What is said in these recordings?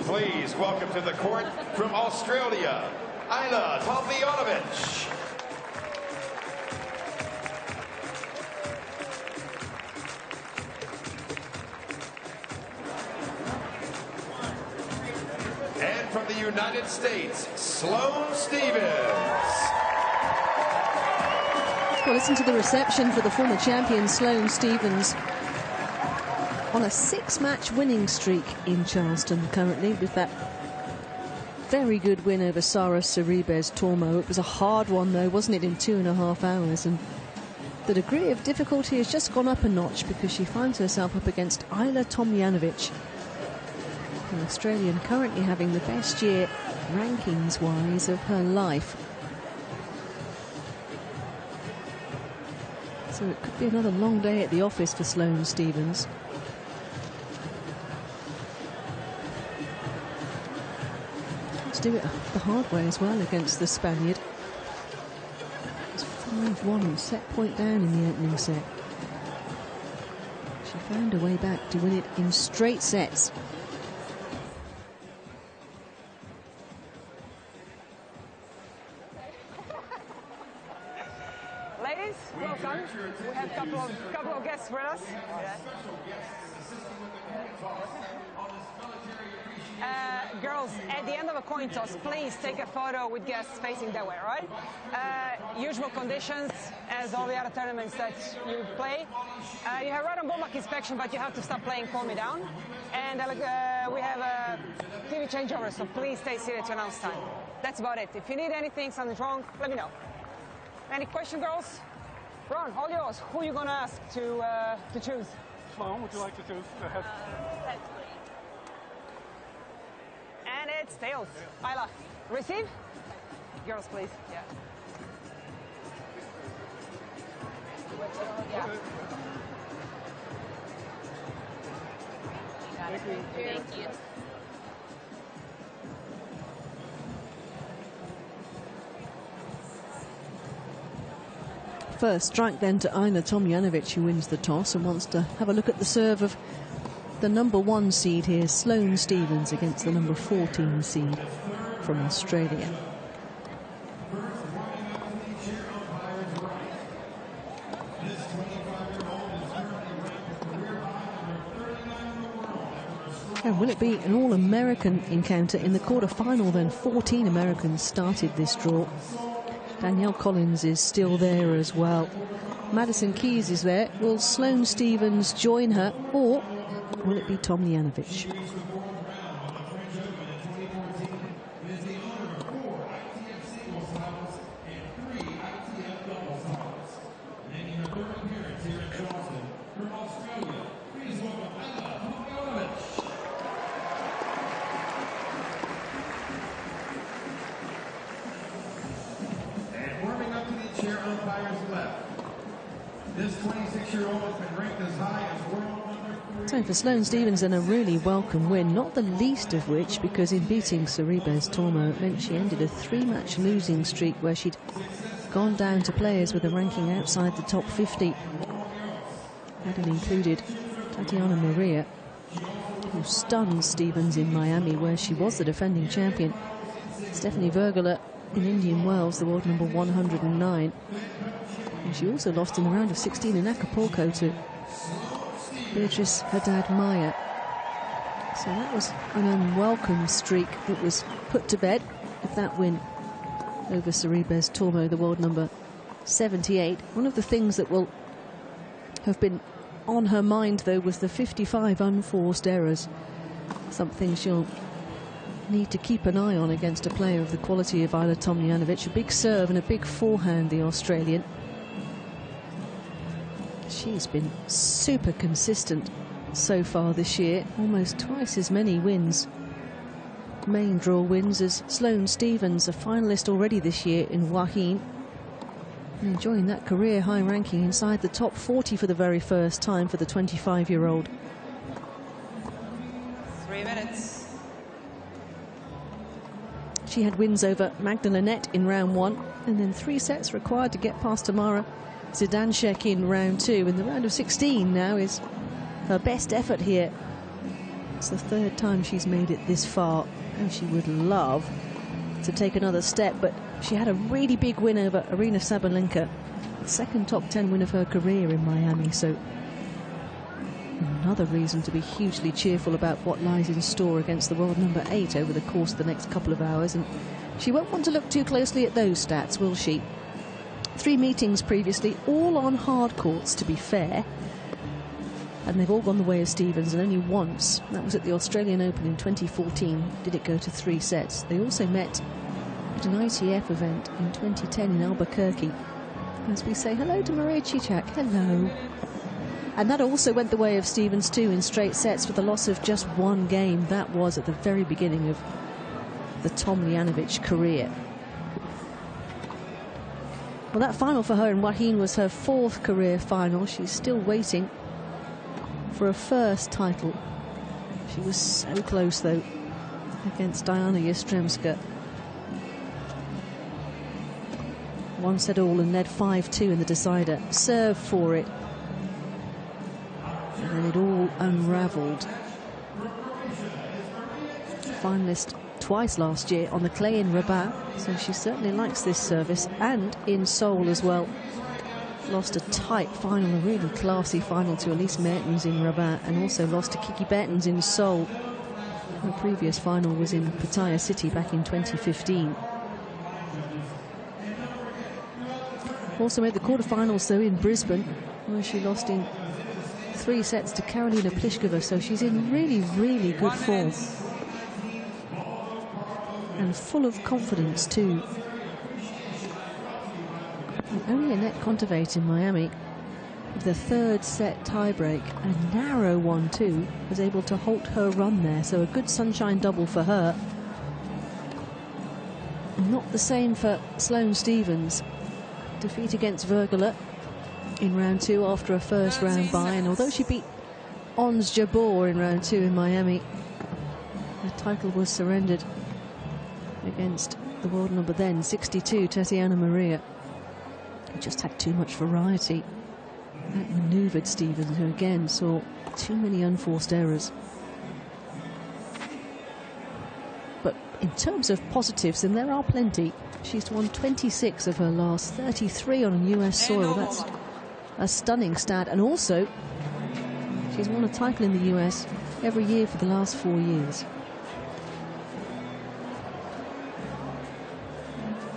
Please welcome to the court from Australia, Ajla Tomljanovic. And from the United States, Sloane Stephens. Well, listen to the reception for the former champion Sloane Stephens on a 6-match winning streak in Charleston currently, with that very good win over Sara Sorribes-Tormo. It was a hard one though, wasn't it, in 2.5 hours, and the degree of difficulty has just gone up a notch because she finds herself up against Ajla Tomljanovic, an Australian currently having the best year rankings-wise of her life. So it could be another long day at the office for Sloane Stephens. To do it the hard way as well against the Spaniard. It's 5-1 and set point down in the opening set. She found a way back to win it in straight sets. Ladies, welcome. We have a couple of guests with us. Girls, at the end of a coin toss, please take a photo with guests facing that way, right? Usual conditions, as all the other tournaments that you play. You have right on ball mark inspection, but you have to stop playing Call Me Down. And we have a TV changeover, so please stay seated to announce time. That's about it. If you need anything, something's wrong, let me know. Any question, girls? Ron, all yours. Who are you going to ask to choose? Sloane, would you like to choose? Go ahead. And it's tails. Ajla, receive? Girls, please. Yeah. Thank you. First strike then to Ajla Tomljanovic, who wins the toss and wants to have a look at the serve of the #1 seed here, Sloane Stephens, against the #14 seed from Australia. And will it be an all-American encounter in the quarter-final then? 14 Americans started this draw. Danielle Collins is still there as well. Madison Keys is there. Will Sloane Stephens join her, or will it be Tomljanovic? Chair umpires left. This 26-year-old has been ranked as high as world number 3. So for Sloane Stephens, then a really welcome win, not the least of which because in beating Sorribes-Tormo it meant she ended a 3-match losing streak where she'd gone down to players with a ranking outside the top 50. That had included Tatiana Maria, who stunned Stephens in Miami, where she was the defending champion. Stephanie Vergela in Indian Wells, the world number 109. And she also lost in the round of 16 in Acapulco to Beatrice Haddad-Maia. So that was an unwelcome streak that was put to bed with that win over Sorribes-Tormo, the world number 78. One of the things that will have been on her mind, though, was the 55 unforced errors, something she'll need to keep an eye on against a player of the quality of Ajla Tomljanovic. A big serve and a big forehand, the Australian. She's been super consistent so far this year, almost twice as many wins, main draw wins, as Sloane Stephens, a finalist already this year in Joaquin, and enjoying that career high ranking inside the top 40 for the very first time for the 25-year-old. 3 minutes. She had wins over Magdalenette in round 1, and then 3 sets required to get past Tamara Zidanšek in round 2. And the round of 16 now is her best effort here It's the third time she's made it this far, and she would love to take another step, but she had a really big win over Aryna Sabalenka, the second top 10 win of her career in Miami, so another reason to be hugely cheerful about what lies in store against the world number 8 over the course of the next couple of hours. And she won't want to look too closely at those stats, will she? 3 meetings previously, all on hard courts, to be fair, and they've all gone the way of Stevens, and only once, that was at the Australian Open in 2014, did it go to 3 sets. They also met at an ITF event in 2010 in Albuquerque, as we say hello to Maria Cicak. Hello. And that also went the way of Stevens too, in straight sets, with the loss of just 1 game. That was at the very beginning of the Tomljanovic career. Well, that final for her in Wahine was her 4th career final. She's still waiting for a first title. She was so close, though, against Diana Yastremska. 1 set all and led 5-2 in the decider. Served for it. And then it all unravelled. Finalist twice last year on the clay in Rabat, so she certainly likes this service, and in Seoul as well. Lost a tight final, a really classy final, to Elise Mertens in Rabat, and also lost to Kiki Bertens in Seoul. Her previous final was in Pattaya City back in 2015. Also made the quarterfinals, though, in Brisbane, where she lost in 3 sets to Karolina Pliskova, so she's in really, really good form. And full of confidence, too. And only Annette Kontaveit in Miami, with the 3rd set tiebreak, a narrow one, too, was able to halt her run there, so a good sunshine double for her. Not the same for Sloane Stevens. Defeat against Vergela in round 2 after a first round bye, and although she beat Ons Jabeur in round 2 in Miami, the title was surrendered against the world number then 62, Tatiana Maria, who just had too much variety. That manoeuvred Stevens, who again saw too many unforced errors. But in terms of positives, and there are plenty, she's won 26 of her last 33 on US soil. That's a stunning stat. And also, she's won a title in the US every year for the last 4 years.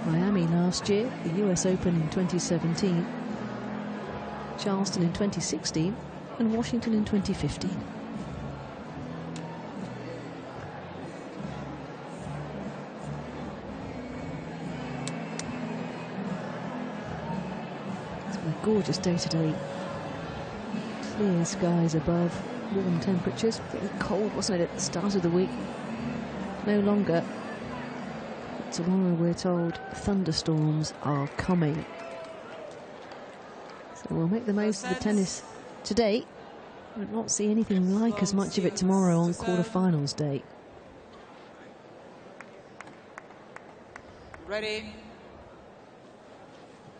Miami last year, the US Open in 2017, Charleston in 2016, and Washington in 2015. It's been a gorgeous day today. Clear skies above, warm temperatures. Pretty cold, wasn't it, at the start of the week? No longer. Tomorrow, we're told, thunderstorms are coming. So we'll make the most of the tennis today, but not see anything like as much of it tomorrow on quarterfinals day. Ready?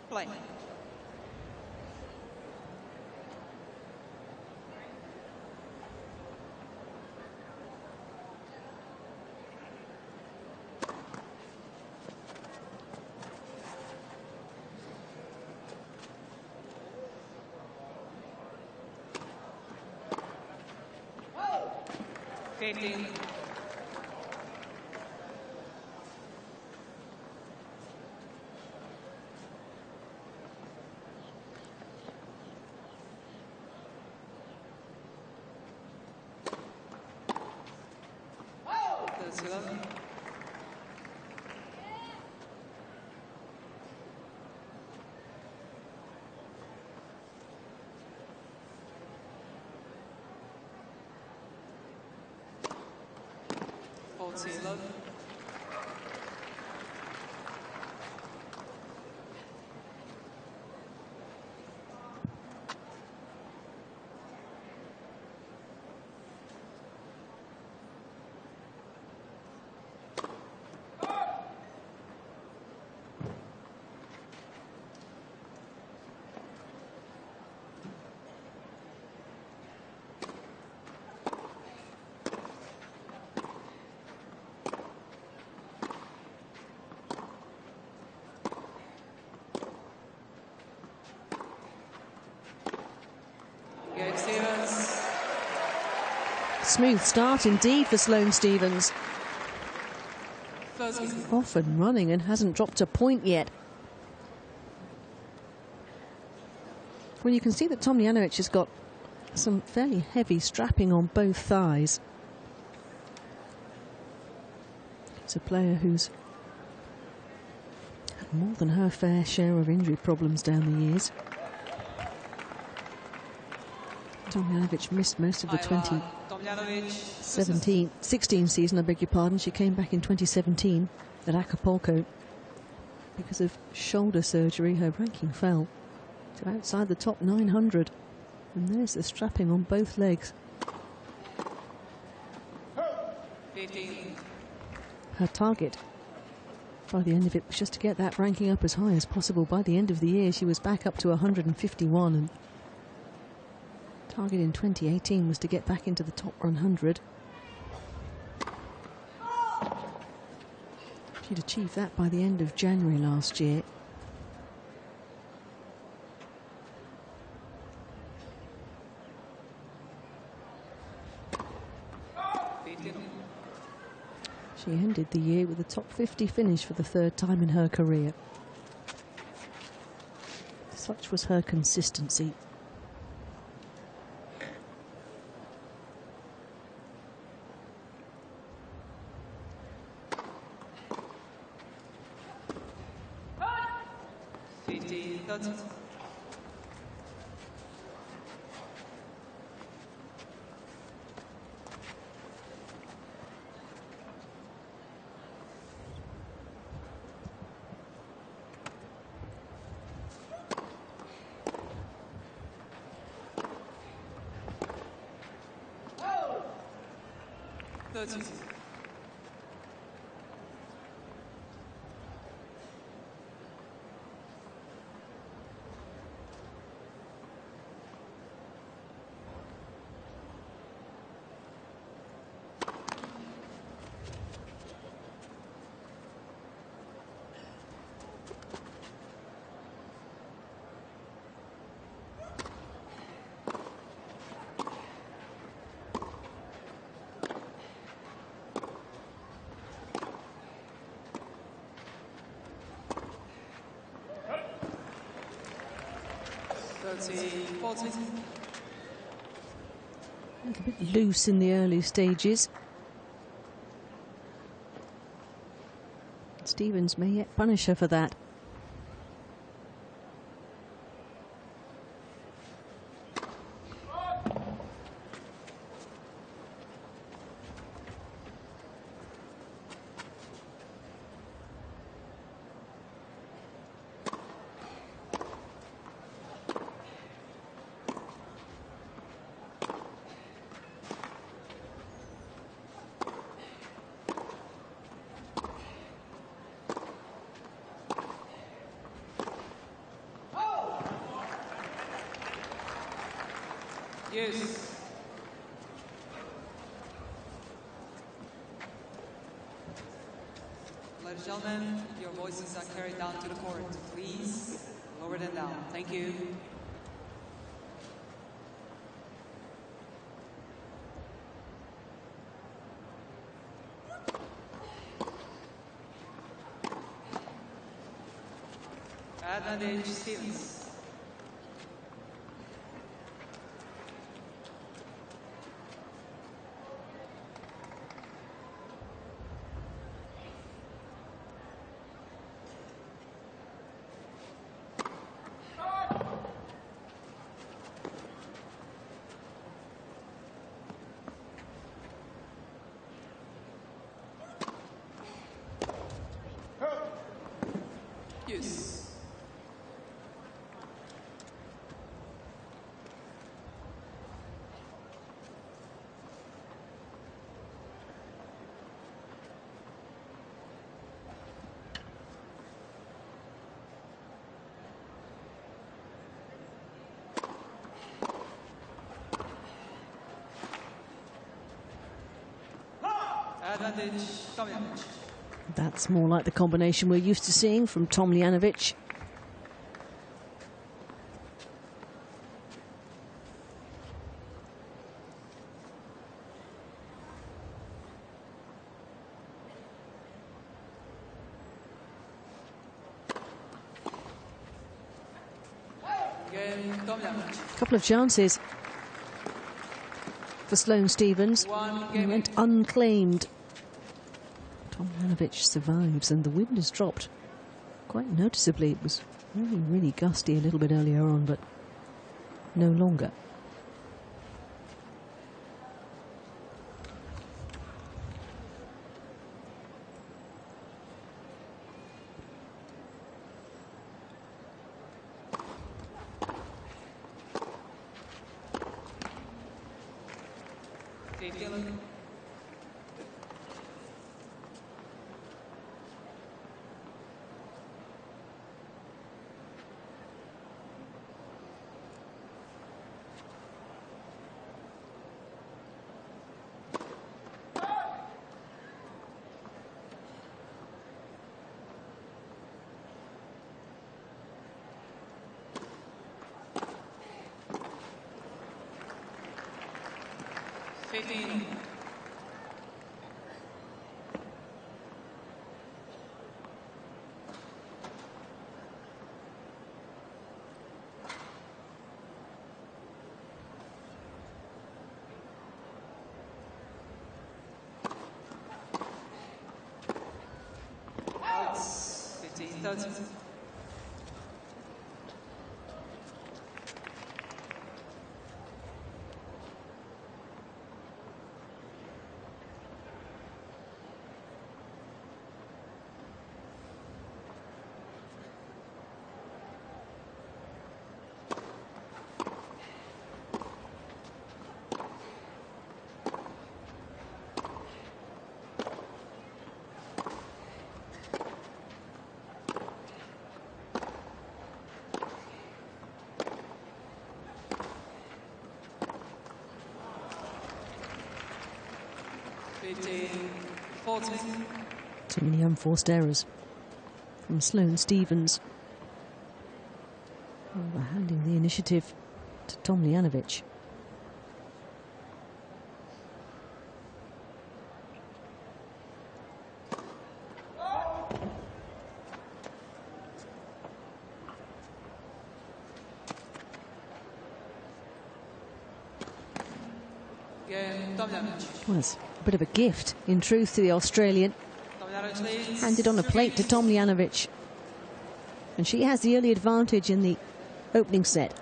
Play. smooth start indeed for Sloane Stephens. Off and running and hasn't dropped a point yet. Well, you can see that Tomljanovic has got some fairly heavy strapping on both thighs. It's a player who's had more than her fair share of injury problems down the years. Tomljanovic missed most of the 2016 season, I beg your pardon. She came back in 2017 at Acapulco. Because of shoulder surgery, her ranking fell to outside the top 900. And there's the strapping on both legs. Her target by the end of it was just to get that ranking up as high as possible. By the end of the year, she was back up to 151, and target in 2018 was to get back into the top 100. She'd achieved that by the end of January last year. She ended the year with a top 50 finish for the third time in her career. Such was her consistency. A little bit loose in the early stages. Stephens may yet punish her for that. Yes. Ladies and gentlemen, your voices are carried down to the court. Please lower them down. Thank you. Advantage Stephens. Yes. Advantage, Tomljanovic. That's more like the combination we're used to seeing from Tomljanovic. Tomljanovic. A couple of chances for Sloane Stephens. He went unclaimed. Tomljanovic survives, and the wind has dropped quite noticeably. It was really, really gusty a little bit earlier on, but no longer. Too many unforced errors from Sloane Stephens. We're handing the initiative to Tomljanovic. Well, it's a bit of a gift, in truth, to the Australian. Handed on a plate to Tomljanovic. And she has the early advantage in the opening set.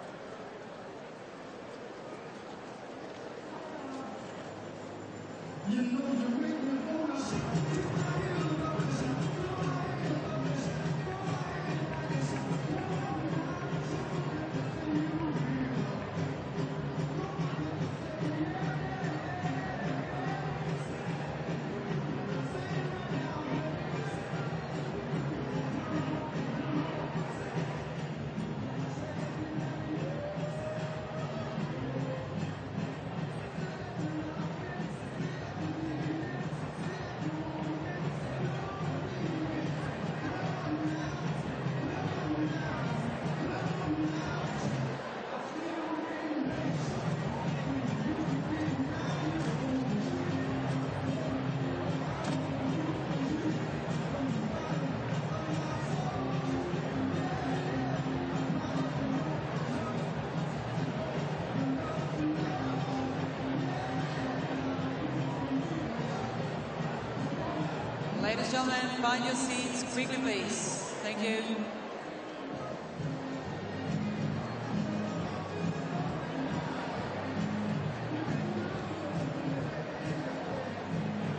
Ladies and gentlemen, find your seats quickly, please. Thank you.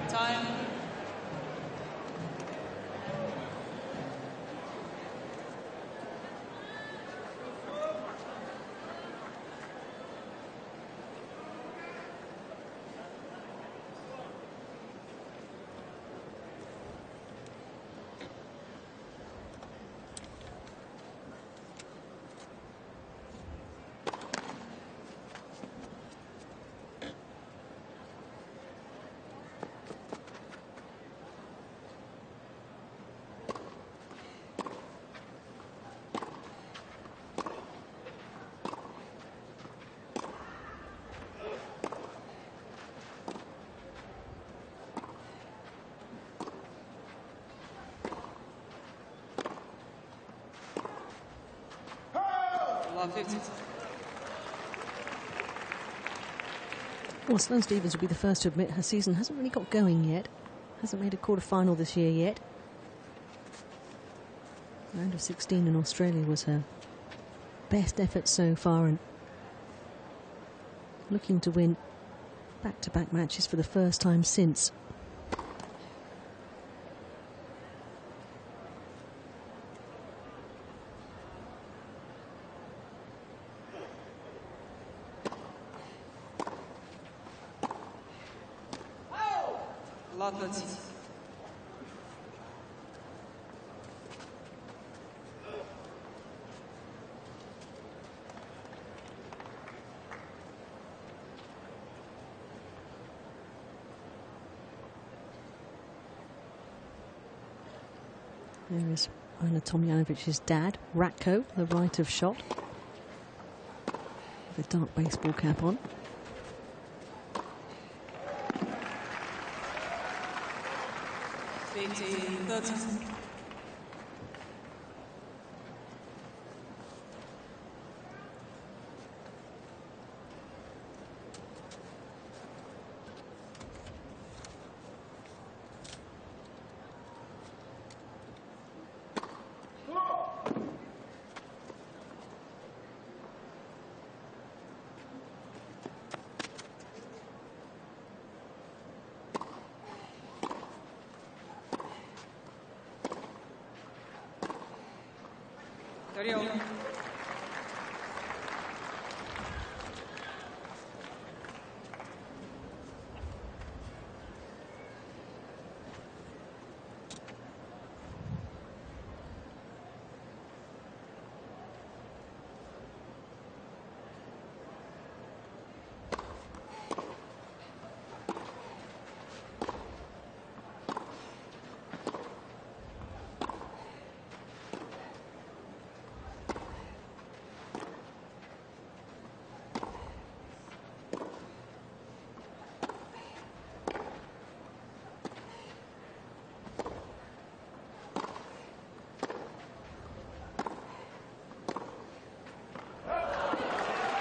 Time. Love 50. Well, Sloane Stephens will be the first to admit her season hasn't really got going yet. Hasn't made a quarter-final this year yet. Round of 16 in Australia was her best effort so far, and looking to win back-to-back matches for the first time since. Lot 30. There is Ajla Tomljanovic's dad, Ratko, the right of shot, with a dark baseball cap on.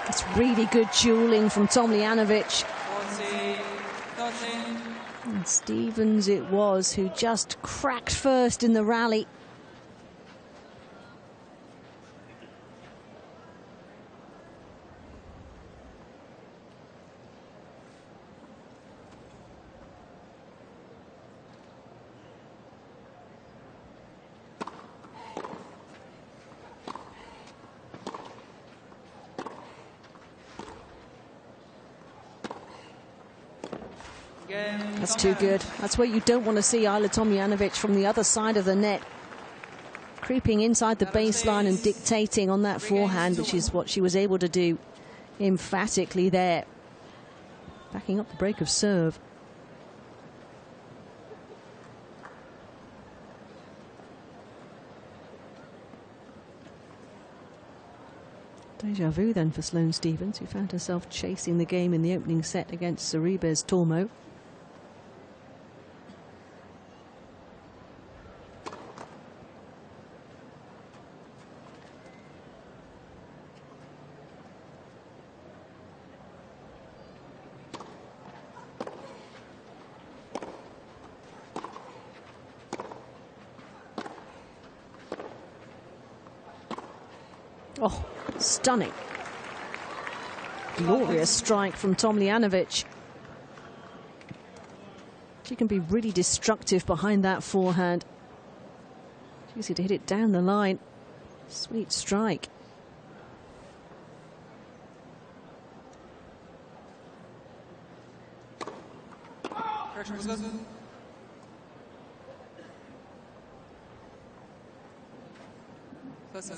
It's really good dueling from Tomljanovic. And Stephens it was who just cracked first in the rally. That's too good. That's where you don't want to see Ajla Tomljanovic from the other side of the net. Creeping inside the baseline and dictating on that forehand, which is what she was able to do emphatically there. Backing up the break of serve. Deja vu then for Sloane Stephens, who found herself chasing the game in the opening set against Sorribes Tormo. Oh, stunning. Glorious strike from Tomljanovic. She can be really destructive behind that forehand. It's easy to hit it down the line. Sweet strike. Correction was good. Listen.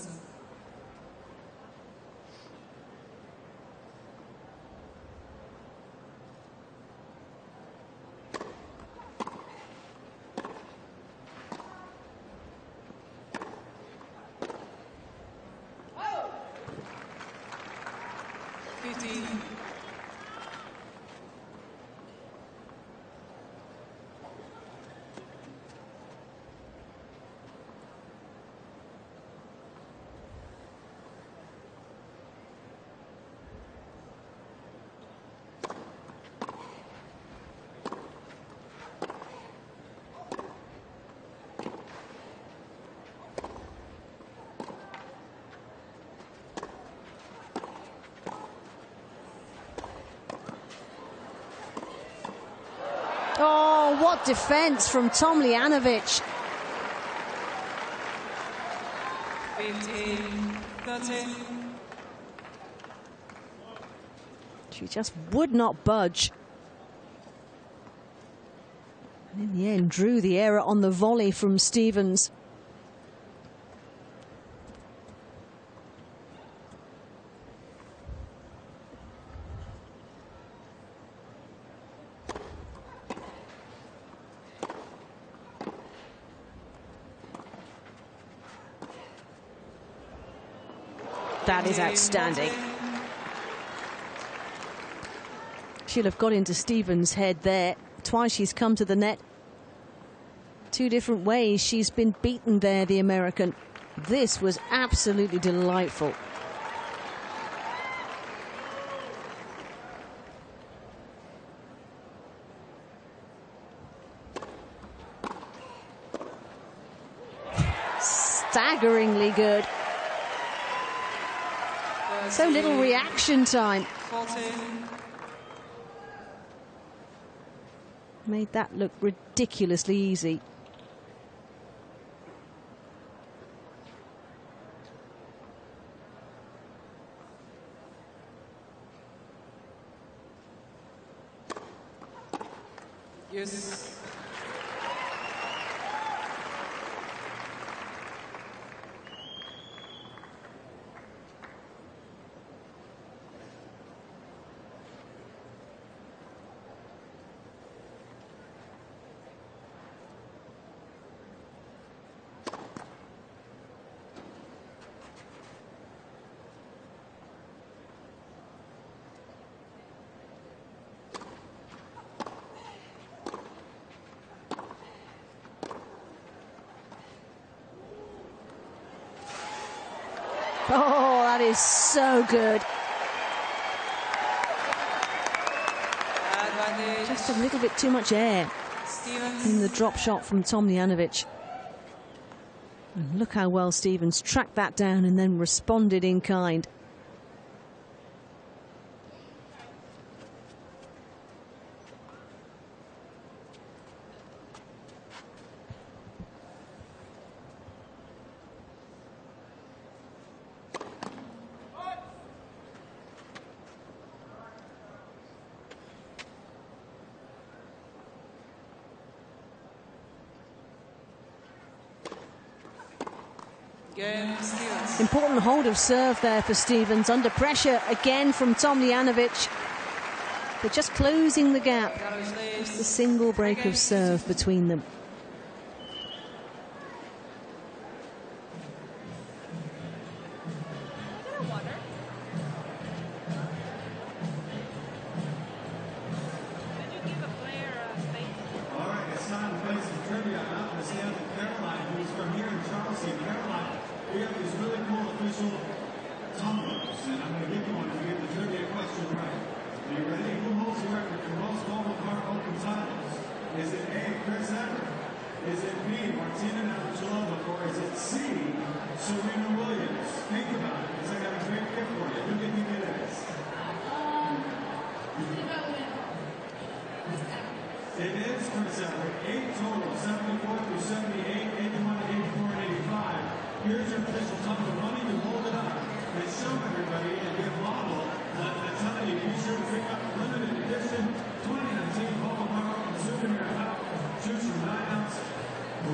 what defence from Tomljanovic. 15-13. She just would not budge. And in the end, drew the error on the volley from Stevens. That is outstanding. She'll have got into Stevens' head there. Twice she's come to the net. Two different ways she's been beaten there, the American. This was absolutely delightful. Staggeringly good. So little reaction time. 14. Made that look ridiculously easy. Yes. Oh, that is so good. Advantage. Just a little bit too much air Stevens. in the drop shot from Tomljanovic. And look how well Stevens tracked that down and then responded in kind. Game Stevens. Important hold of serve there for Stevens. Under pressure again from Tomljanovic. But just closing the gap. Just a single break of serve between them. All right, it's time to play some trivia. I'm going to say out to Caroline, who's from here in Charleston. Caroline, we have these really cool official tumblers, and I'm going to give you one if you get the trivia question right. Are you ready? Who holds the record for most Volvo Car Open titles? Is it A, Chris Everett? Is it B, Martina Navratilova? Or is it C, Serena Williams? Think about it, because I got a great gift for you. Who do you think it is? It is Chris Everett. 8 total, 74 through 78, 81 to 84, and 85. Here's your official tumbler. Why don't you hold it up and show everybody and give Lotto a telling you, be sure to pick up limited edition 2019 Volvo Car Open souvenir cup. Choose from 9-ounce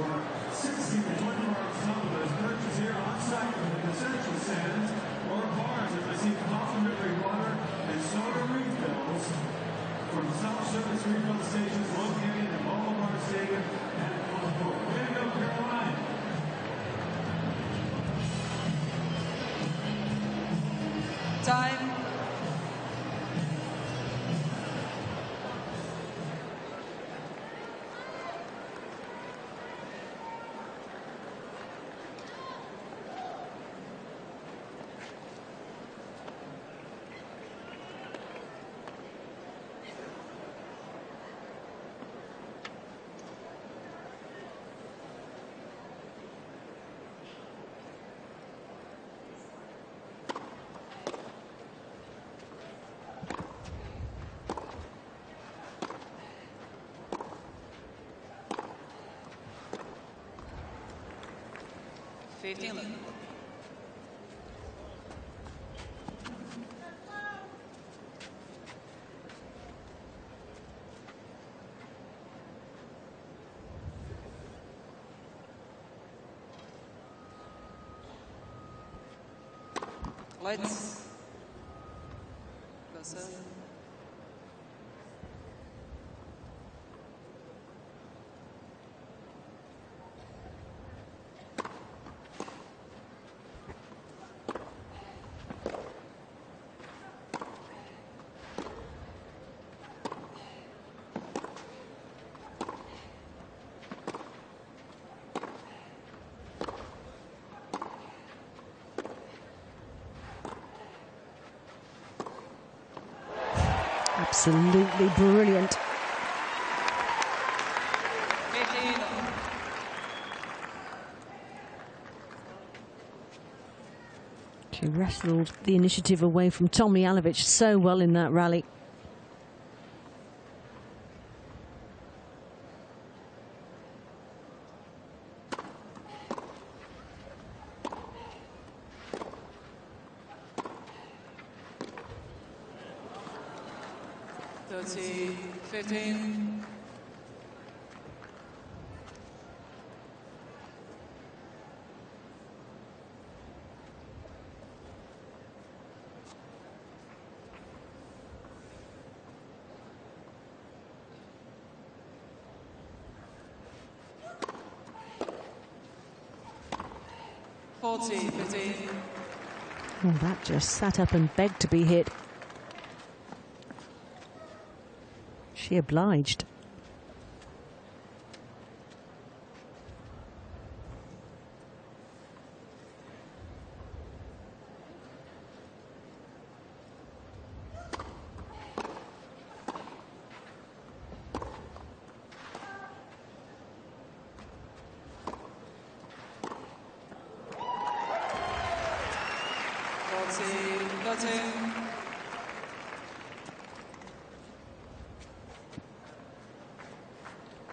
or 16 to 24-ounce tumblers. Purchase here on site from the concession stands or bars if I see complimentary water and soda refills from self-service refill stations located in Volvo Bar Stadium and on board. Way to go, Caroline! Time. 15 love. Lights. Go serve. Absolutely brilliant. 15 love. She wrestled the initiative away from Tomljanovic so well in that rally. Thirty, 15. Oh, that just sat up and begged to be hit. She obliged.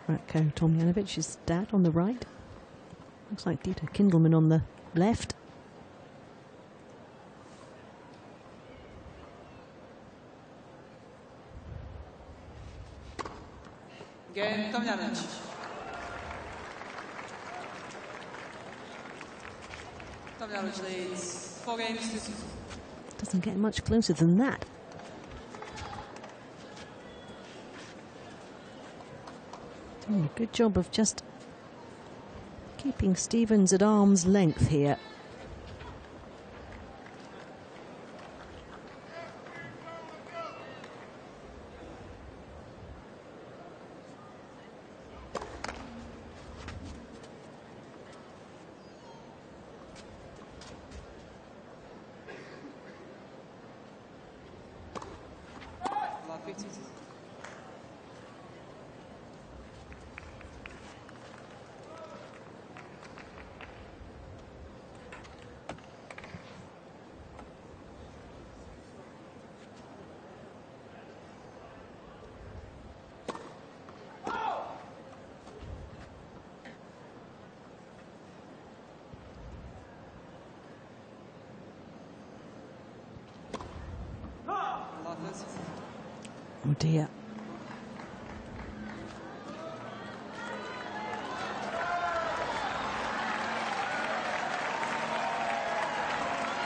Ratko Tomljanovic's dad on the right. Looks like Dieter Kindelman on the left. Game, Tomljanovic. Tomljanovic leads 4 games to 2. Doesn't get much closer than that. Doing a good job of just keeping Stevens at arm's length here. Oh dear.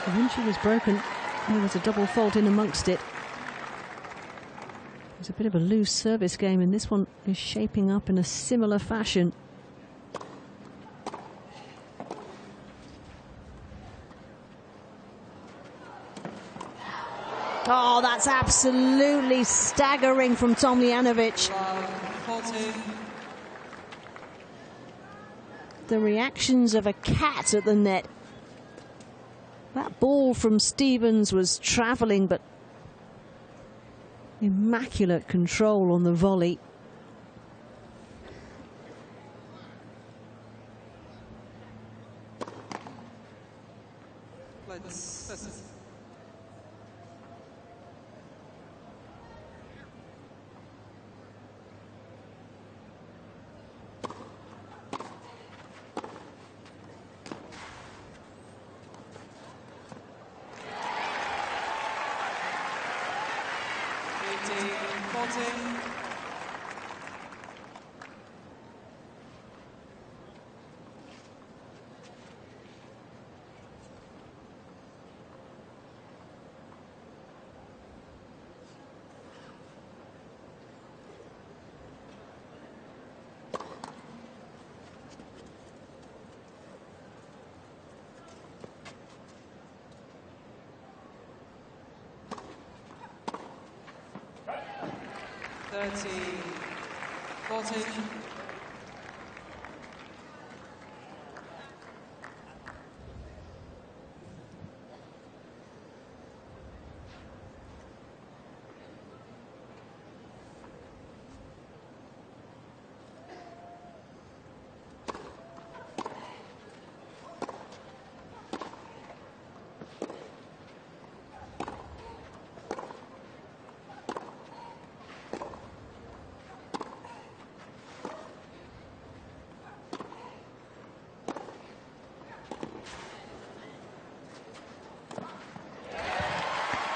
When she was broken, there was a double fault in amongst it. It was a bit of a loose service game, and this one is shaping up in a similar fashion. Oh, that's absolutely staggering from Tomljanovic. The reactions of a cat at the net. That ball from Stevens was travelling, but immaculate control on the volley. 40.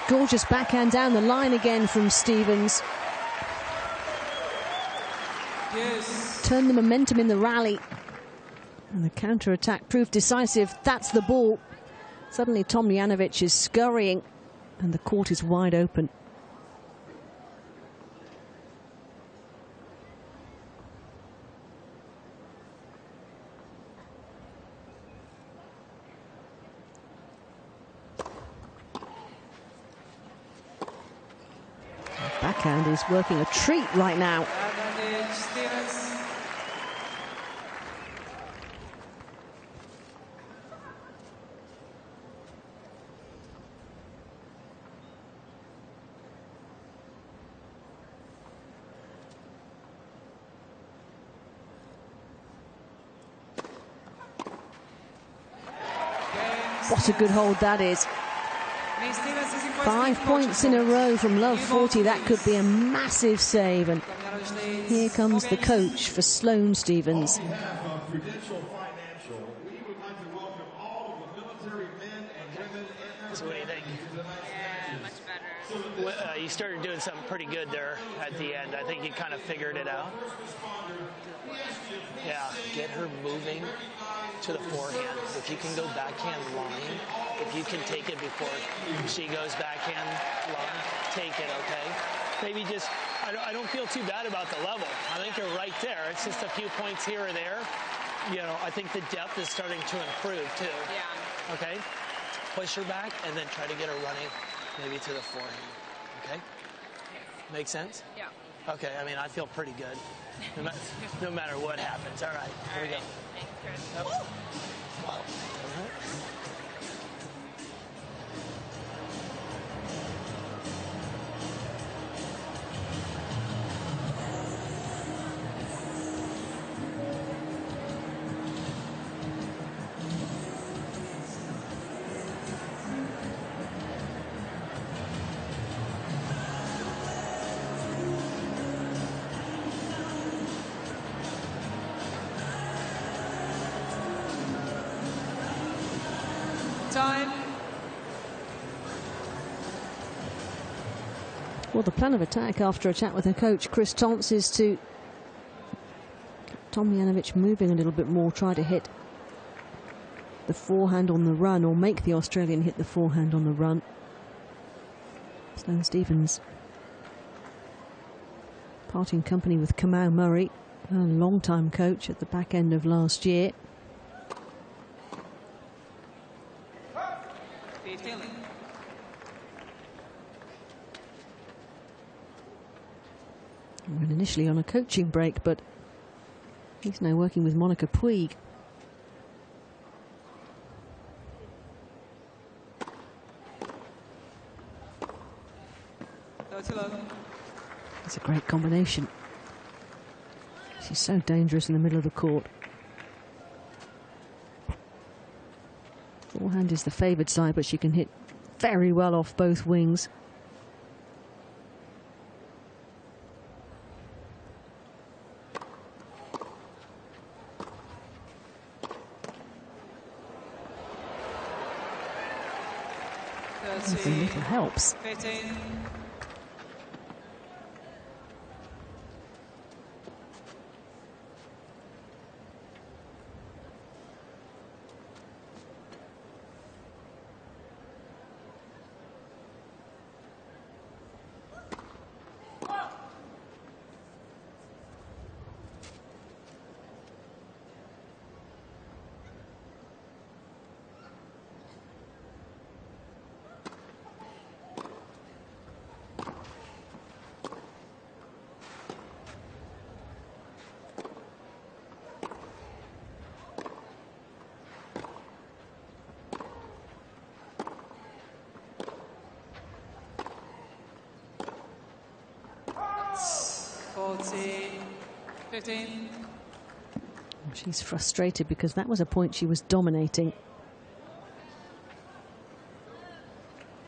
Gorgeous backhand down the line again from Stevens. Yes. Turned the momentum in the rally. And the counter-attack proved decisive. That's the ball. Suddenly Tomljanovic is scurrying and the court is wide open. Backhand is working a treat right now. Advantage, Stevens. What a good hold that is. 5 points in a row from love 40. That could be a massive save. And here comes the coach for Sloane Stevens. On behalf of Prudential Financial, we would like to welcome all of the military men and women and their So what do you think? Yeah, much better. You started doing something pretty good there at the end. I think you kind of figured it out. Yeah, get her moving to the forehand. If you can go backhand line, if you can take it before she goes backhand line, take it, okay? Maybe just, I don't feel too bad about the level. I think you're right there. It's just a few points here or there. You know, I think the depth is starting to improve too. Yeah. Okay? Push her back and then try to get her running maybe to the forehand. Okay? Make sense? Yeah. Okay, I mean, I feel pretty good. No matter what happens. All right, here we go. Thanks, Chris. Yep. All right. Time. Well, the plan of attack after a chat with her coach, Chris Tons, is to Tomljanovic moving a little bit more, try to hit the forehand on the run or make the Australian hit the forehand on the run. Sloane Stevens parting company with Kamau Murray, a long-time coach at the back end of last year. And initially on a coaching break, but he's now working with Monica Puig. It's a great combination. She's so dangerous in the middle of the court. Forehand is the favoured side, but she can hit very well off both wings. Little helps. 15. 40-15. She's frustrated because that was a point she was dominating.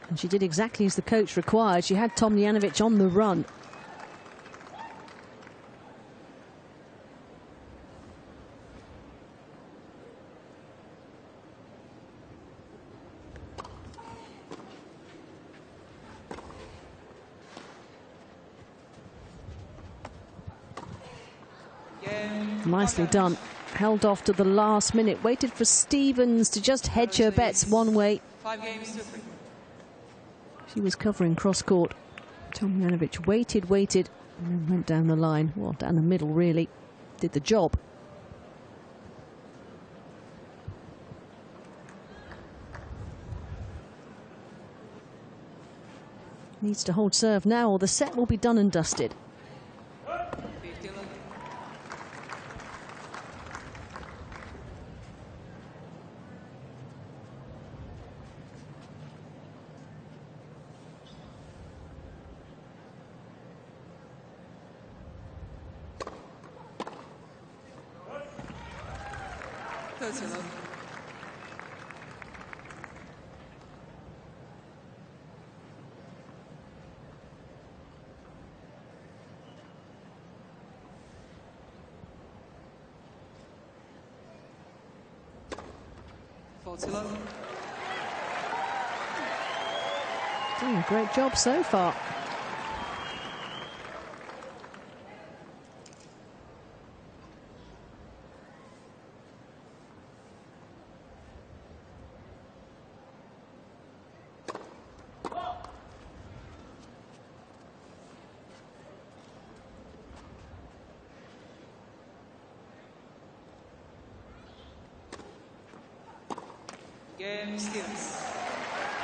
And she did exactly as the coach required. She had Tomljanovic on the run. Nicely done. Held off to the last minute. Waited for Stevens to just hedge her bets one way. 5 games to 3. She was covering cross-court. Tomljanovic waited, and then went down the line. Well, down the middle, really. Did the job. Needs to hold serve now, or the set will be done and dusted. 50 love. Hello. Doing a great job so far.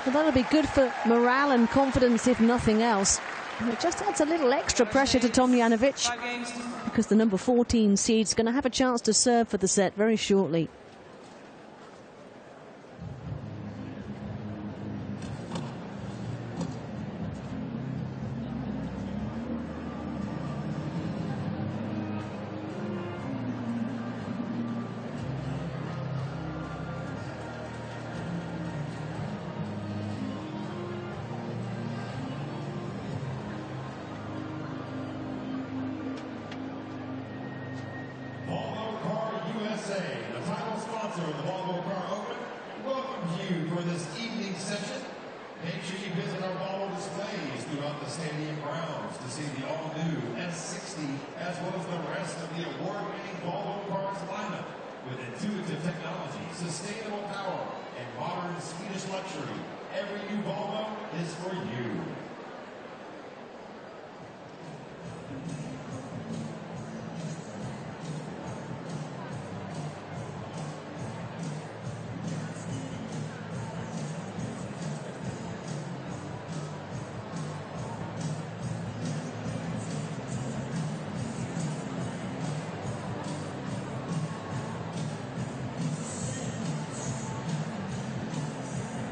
Well, that'll be good for morale and confidence, if nothing else. And it just adds a little extra pressure to Tomljanovic, because the number 14 seed's going to have a chance to serve for the set very shortly.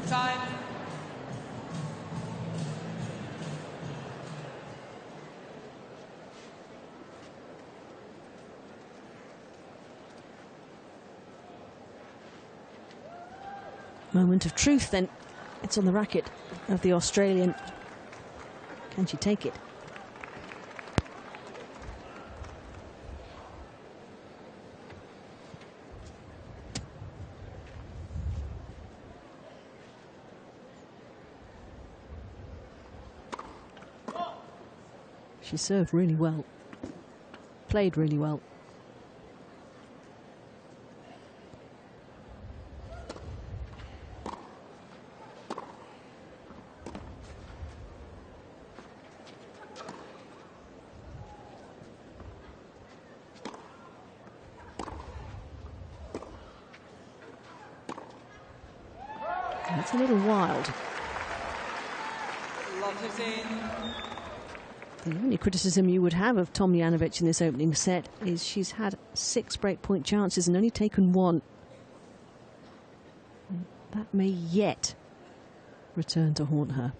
Time. Moment of truth then. It's on the racket of the Australian. Can she take it? She served really well. Played really well. That's a little wild. Love 15. The only criticism you would have of Tomljanovic in this opening set is she's had 6 breakpoint chances and only taken 1. That may yet return to haunt her.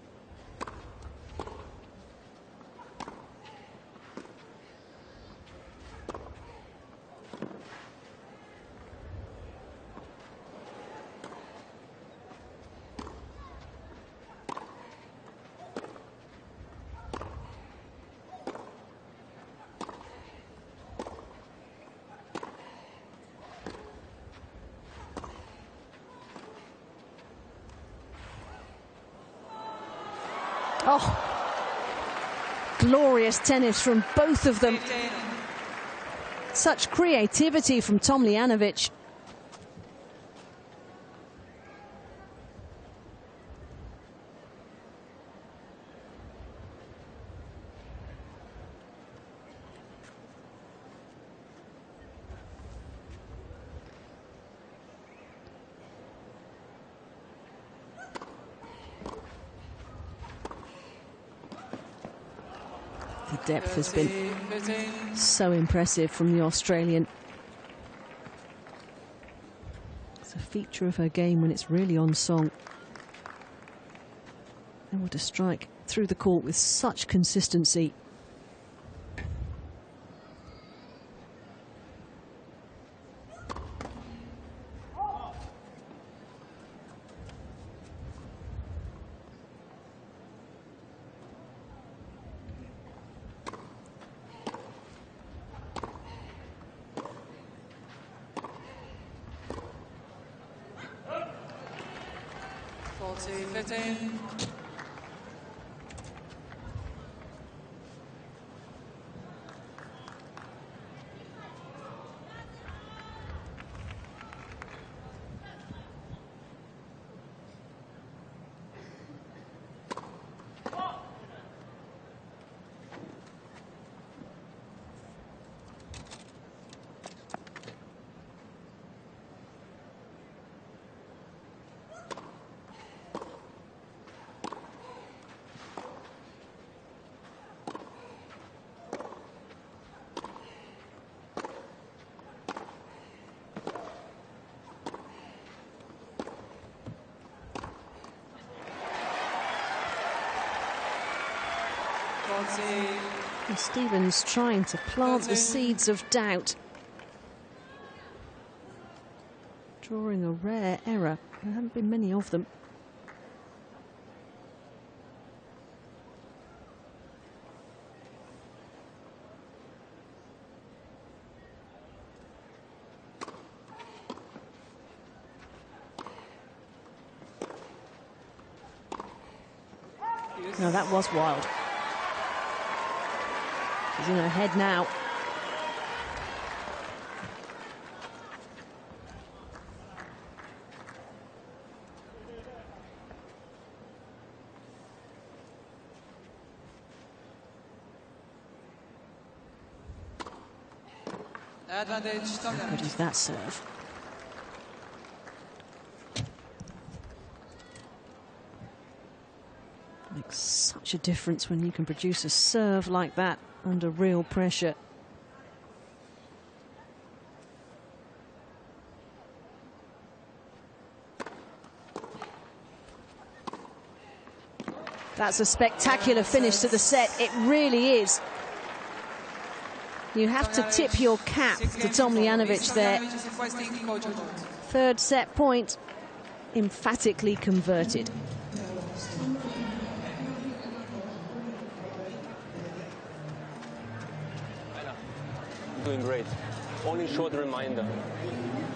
Oh, glorious tennis from both of them. 15. Such creativity from Tomljanovic. The depth has been 15. so impressive from the Australian. It's a feature of her game when it's really on song. Able to strike through the court with such consistency. Faulty, 15. And Stevens trying to plant the seeds of doubt. Drawing a rare error. There haven't been many of them. No, that was wild. She's in her head now. Advantage, How good is that serve? Makes such a difference when you can produce a serve like that under real pressure. That's a spectacular finish to the set. It really is. You have to tip your cap to Tomljanovic there. Third set point, emphatically converted. Doing great. Only short reminder.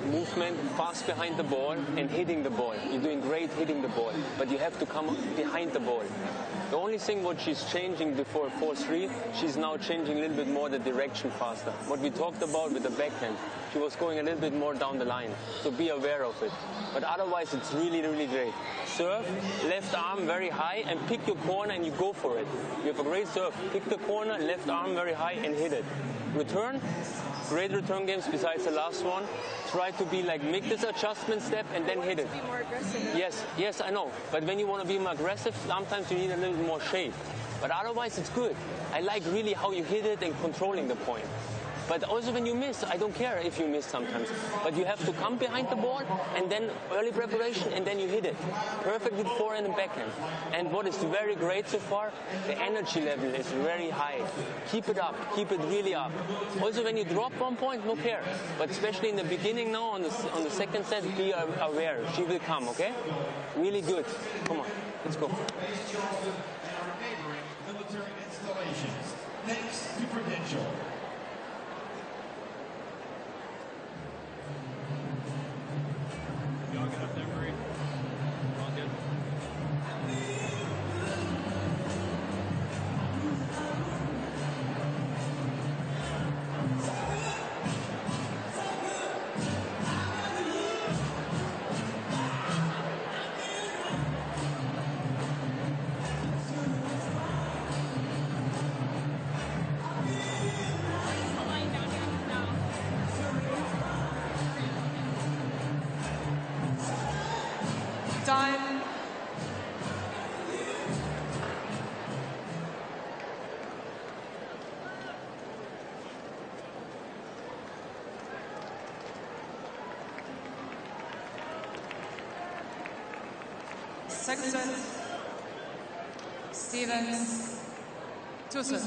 Movement fast behind the ball and hitting the ball. You're doing great hitting the ball, but you have to come behind the ball. The only thing what she's changing before 4-3, she's now changing a little bit more the direction faster. What we talked about with the backhand, she was going a little bit more down the line, so be aware of it. But otherwise, it's really, really great. Serve, left arm very high, and pick your corner and you go for it. You have a great serve. Pick the corner, left arm very high, and hit it. Return, great return games besides the last one. Try to be like, make this adjustment step and then hit it. Be more aggressive. Yes, I know. But when you want to be more aggressive, sometimes you need a little bit more shape. But otherwise, it's good. I like really how you hit it and controlling the point. But also when you miss, I don't care if you miss sometimes. But you have to come behind the ball and then early preparation and then you hit it. Perfect with forehand and backhand. And what is very great so far, the energy level is very high. Keep it up, keep it really up. Also when you drop 1 point, no care. But especially in the beginning now, on the second set, be aware. She will come, okay? Really good. Come on, let's go. Military installations. Next to Prudential. Y'all get up there, Marie. All good. time. Second set, Stevens, 2-set.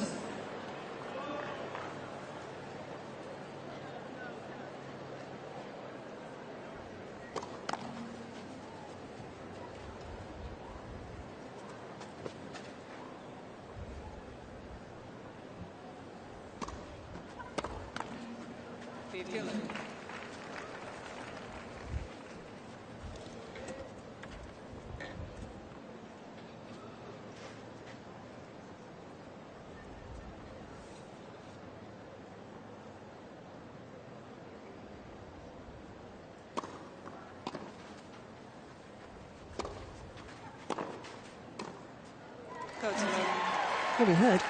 Well, we heard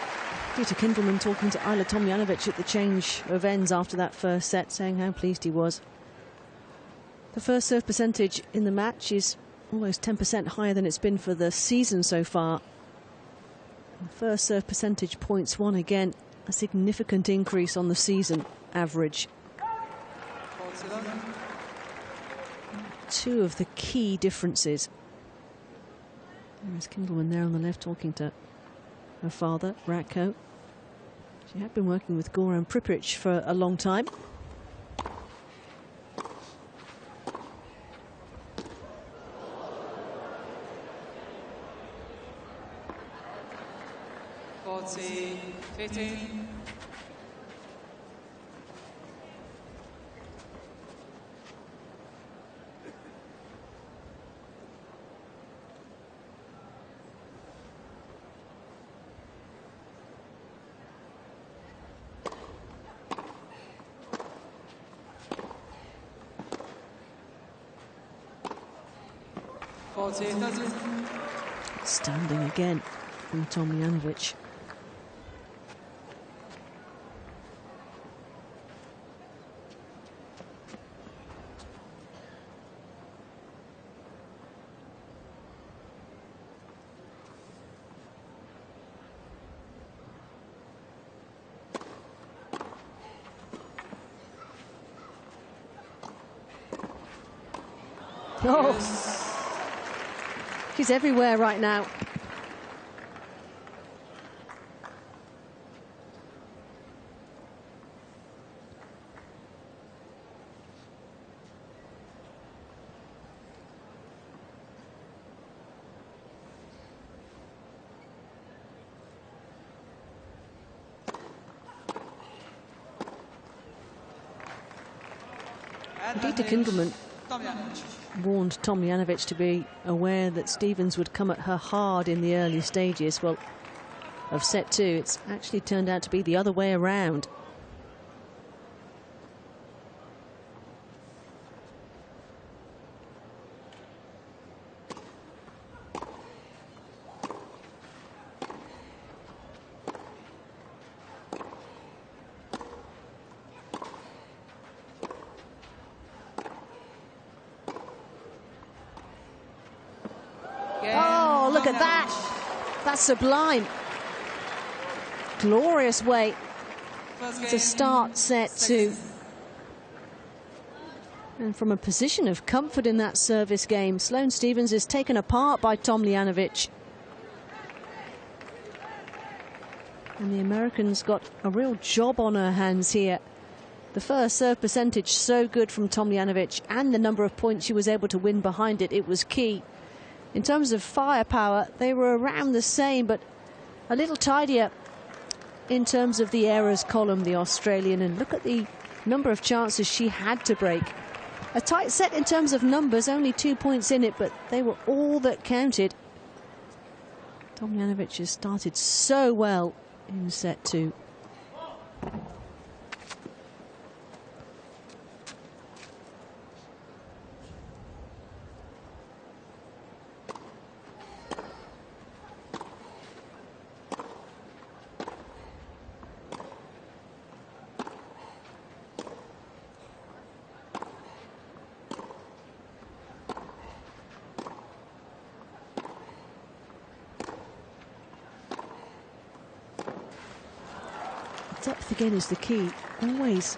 Peter Kindelman talking to Ajla Tomljanovic at the change of ends after that first set, saying how pleased he was. The first serve percentage in the match is almost 10% higher than it's been for the season so far. And first serve percentage points won again, a significant increase on the season average. Two of the key differences. There's Kindelman there on the left talking to her father, Ratko. She had been working with Goran Pripic for a long time. Forty, 15. Standing again from Tomljanovic. Oh! She's everywhere right now. Peter Kindelman warned Tomljanovic to be aware that Stevens would come at her hard in the early stages. Well, of set two, it's actually turned out to be the other way around. Oh, look at that. That's sublime. Glorious way to start set two. And from a position of comfort in that service game, Sloane Stevens is taken apart by Tomljanovic. And the American's got a real job on her hands here. The first serve percentage so good from Tomljanovic, and the number of points she was able to win behind it, it was key. In terms of firepower, they were around the same, but a little tidier in terms of the errors column, the Australian. And look at the number of chances she had to break. A tight set in terms of numbers, only 2 points in it, but they were all that counted. Tomljanovic has started so well in set two. Depth again is the key. Always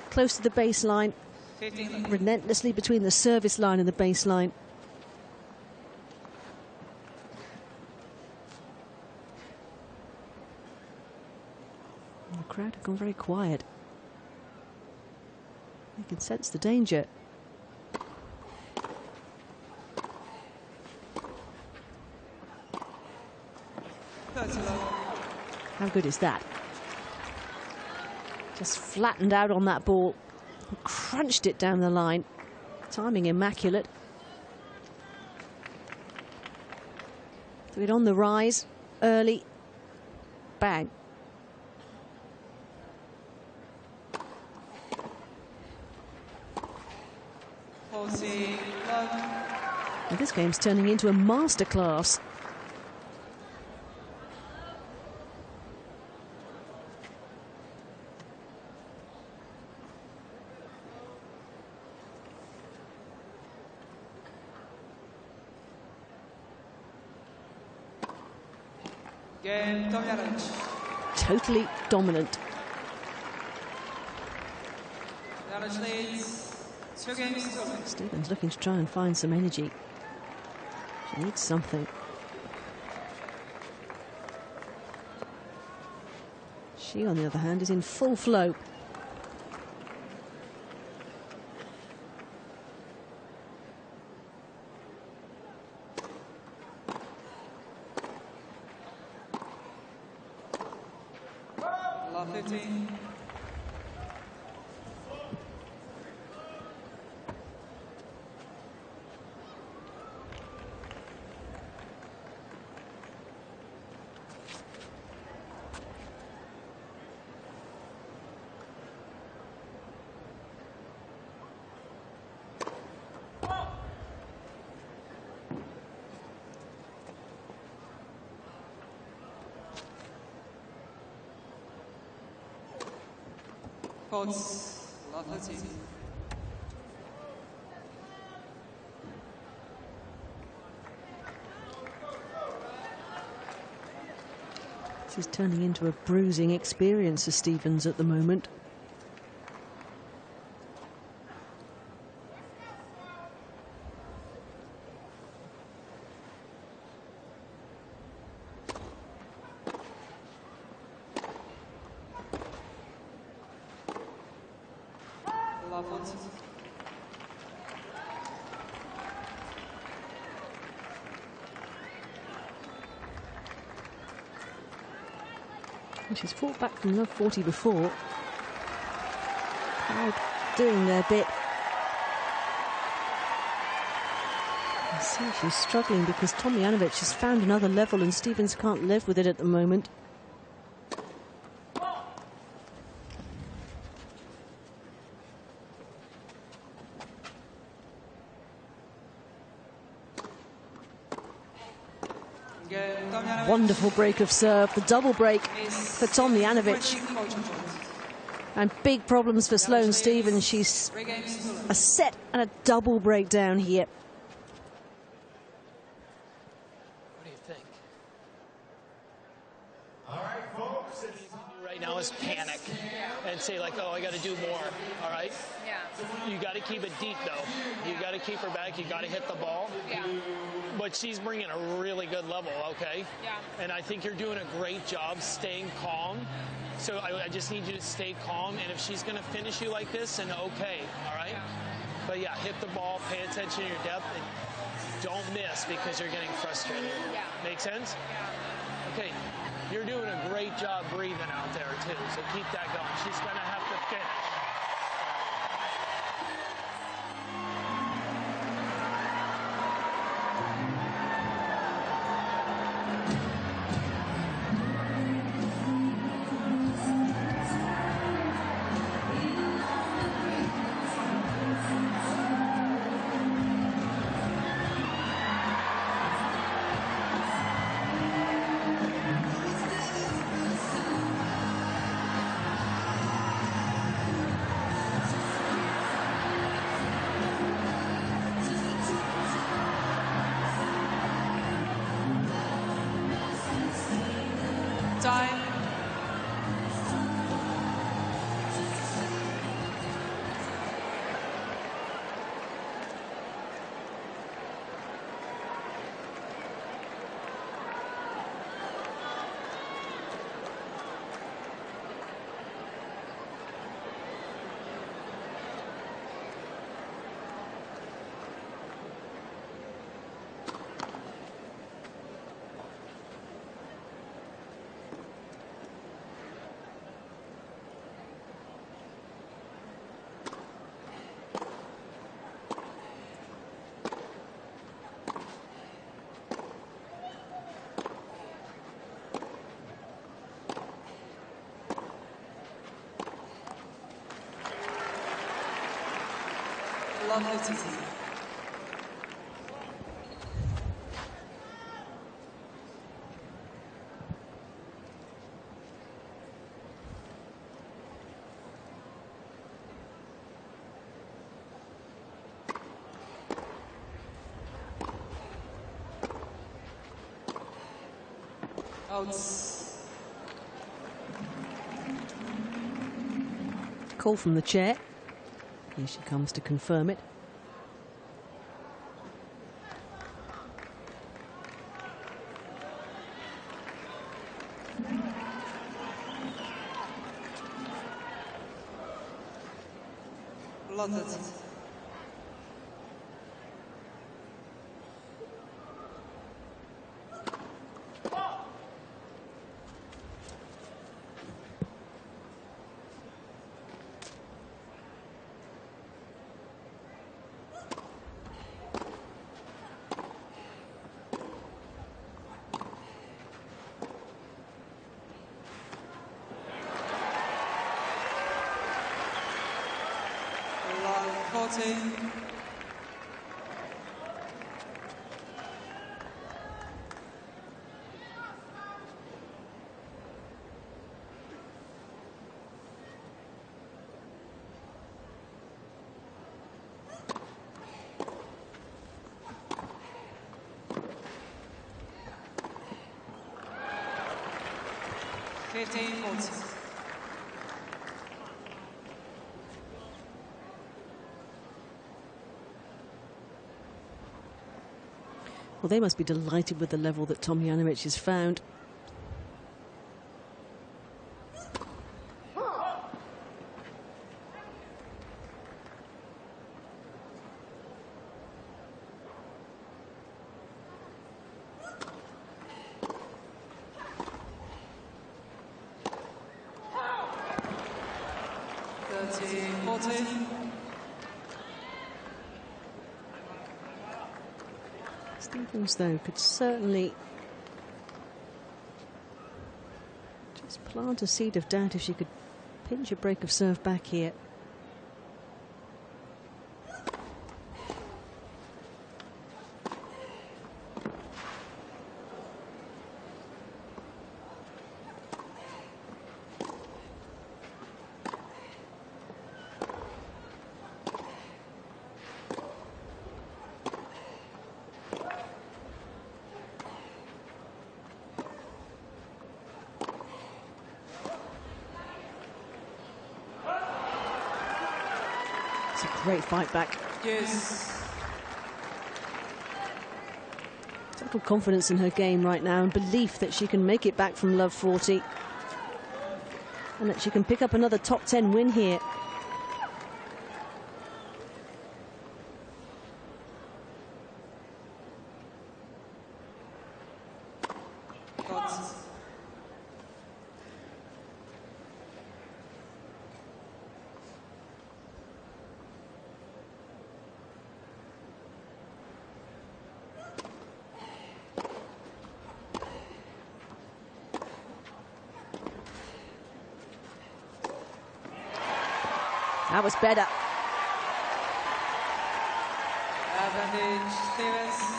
close to the baseline, 15. relentlessly between the service line and the baseline. And the crowd have gone very quiet. They can sense the danger. How good is that? Just flattened out on that ball, crunched it down the line. Timing immaculate. Threw it on the rise, early, bang. And this game's turning into a masterclass. Game, Tomljanovic. Totally dominant. Tomljanovic leads 2 games to 0. Stevens looking to try and find some energy. She needs something. She, on the other hand, is in full flow. Love 15. Courts, love 13. This is turning into a bruising experience for Stevens at the moment. Love 14. And she's fought back from love 40 before. Crowd doing their bit. I see she's struggling because Tomljanovic has found another level and Stevens can't live with it at the moment. Wonderful break of serve, the double break for Tomljanovic. And big problems for Sloane Stevens. She's a set and a double breakdown here. What do you think? All right, folks. What you can do right now is panic and say like, oh, I got to do more. All right. Yeah. You got to keep it deep though. You got to keep her back. You got to hit the ball. Yeah. But she's bringing a really good level, okay? Yeah. And I think you're doing a great job staying calm. So I just need you to stay calm. And if she's going to finish you like this, then okay, all right? Yeah. But yeah, hit the ball, pay attention to your depth, and don't miss because you're getting frustrated. Yeah. Make sense? Yeah. Okay, you're doing a great job breathing out there too, so keep that going. She's going to have to finish. Time. Lovely to see. Call from the chair. Here she comes to confirm it. Blotted. Well, they must be delighted with the level that Tomljanovic has found. Stevens, though, could certainly just plant a seed of doubt if she could pinch a break of serve back here. Great fight back. Yes. Total confidence in her game right now and belief that she can make it back from love 40 and that she can pick up another top 10 win here. That was better. Advantage, Stevens.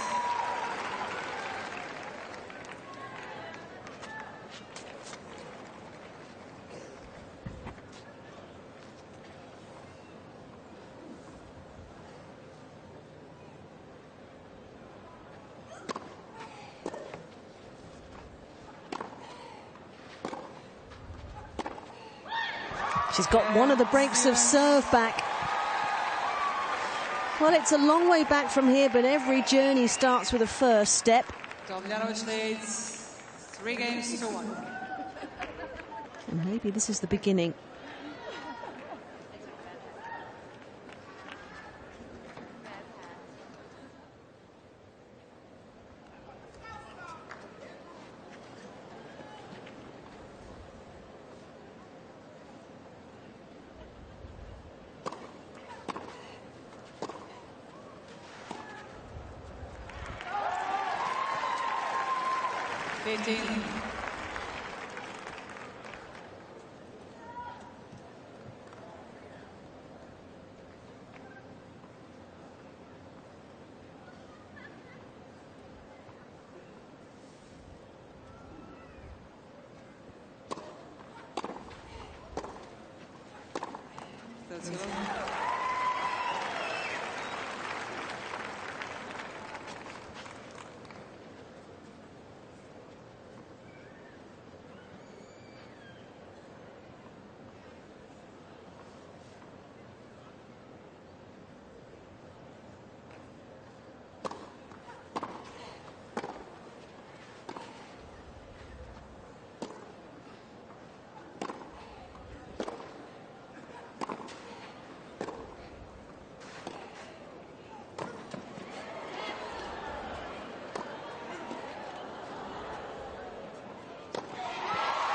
She's got one of the breaks of serve back. Well, it's a long way back from here, but every journey starts with a first step. Tomljanovic leads 3-1. And maybe this is the beginning.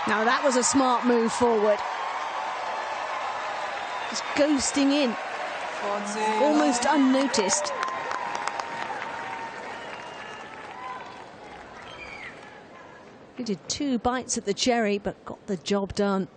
Now that was a smart move forward. Just ghosting in, almost unnoticed. He did 2 bites at the cherry, but got the job done.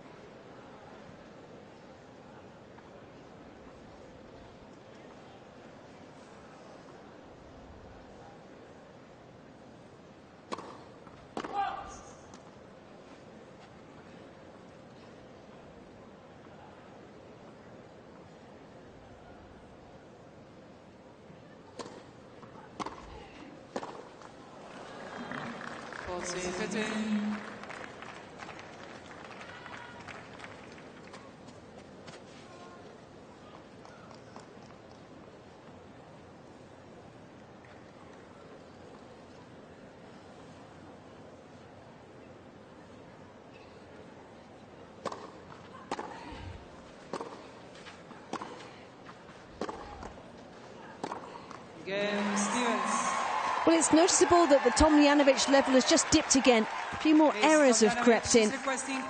Well, it's noticeable that the Tomljanovic level has just dipped again. A few more errors have crept in.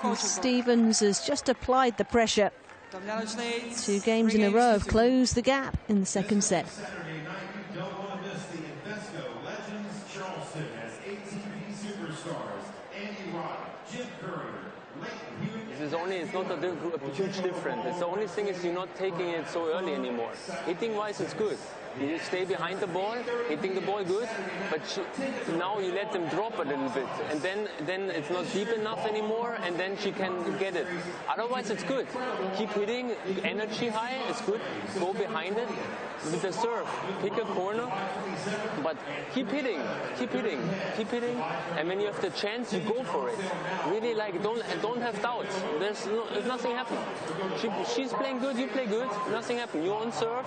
And Stevens has just applied the pressure. 2 games in a row have closed the gap in the second set. Saturday night, you don't want to miss the Invesco Legends Charleston as ATP superstars Andy Roddick, Jim Courier, Leighton Hewitt. It's not a huge difference. It's the only thing is you're not taking it so early anymore. Hitting-wise, it's good. You stay behind the ball, hitting the ball good, but now you let them drop a little bit, and then it's not deep enough anymore, and then she can get it. Otherwise, it's good. Keep hitting, energy high, it's good. Go behind it with the serve. Pick a corner, but keep hitting, keep hitting, keep hitting, and when you have the chance, you go for it. Really, like don't have doubts. There's nothing happened. She's playing good, you play good, nothing happened. You're on serve.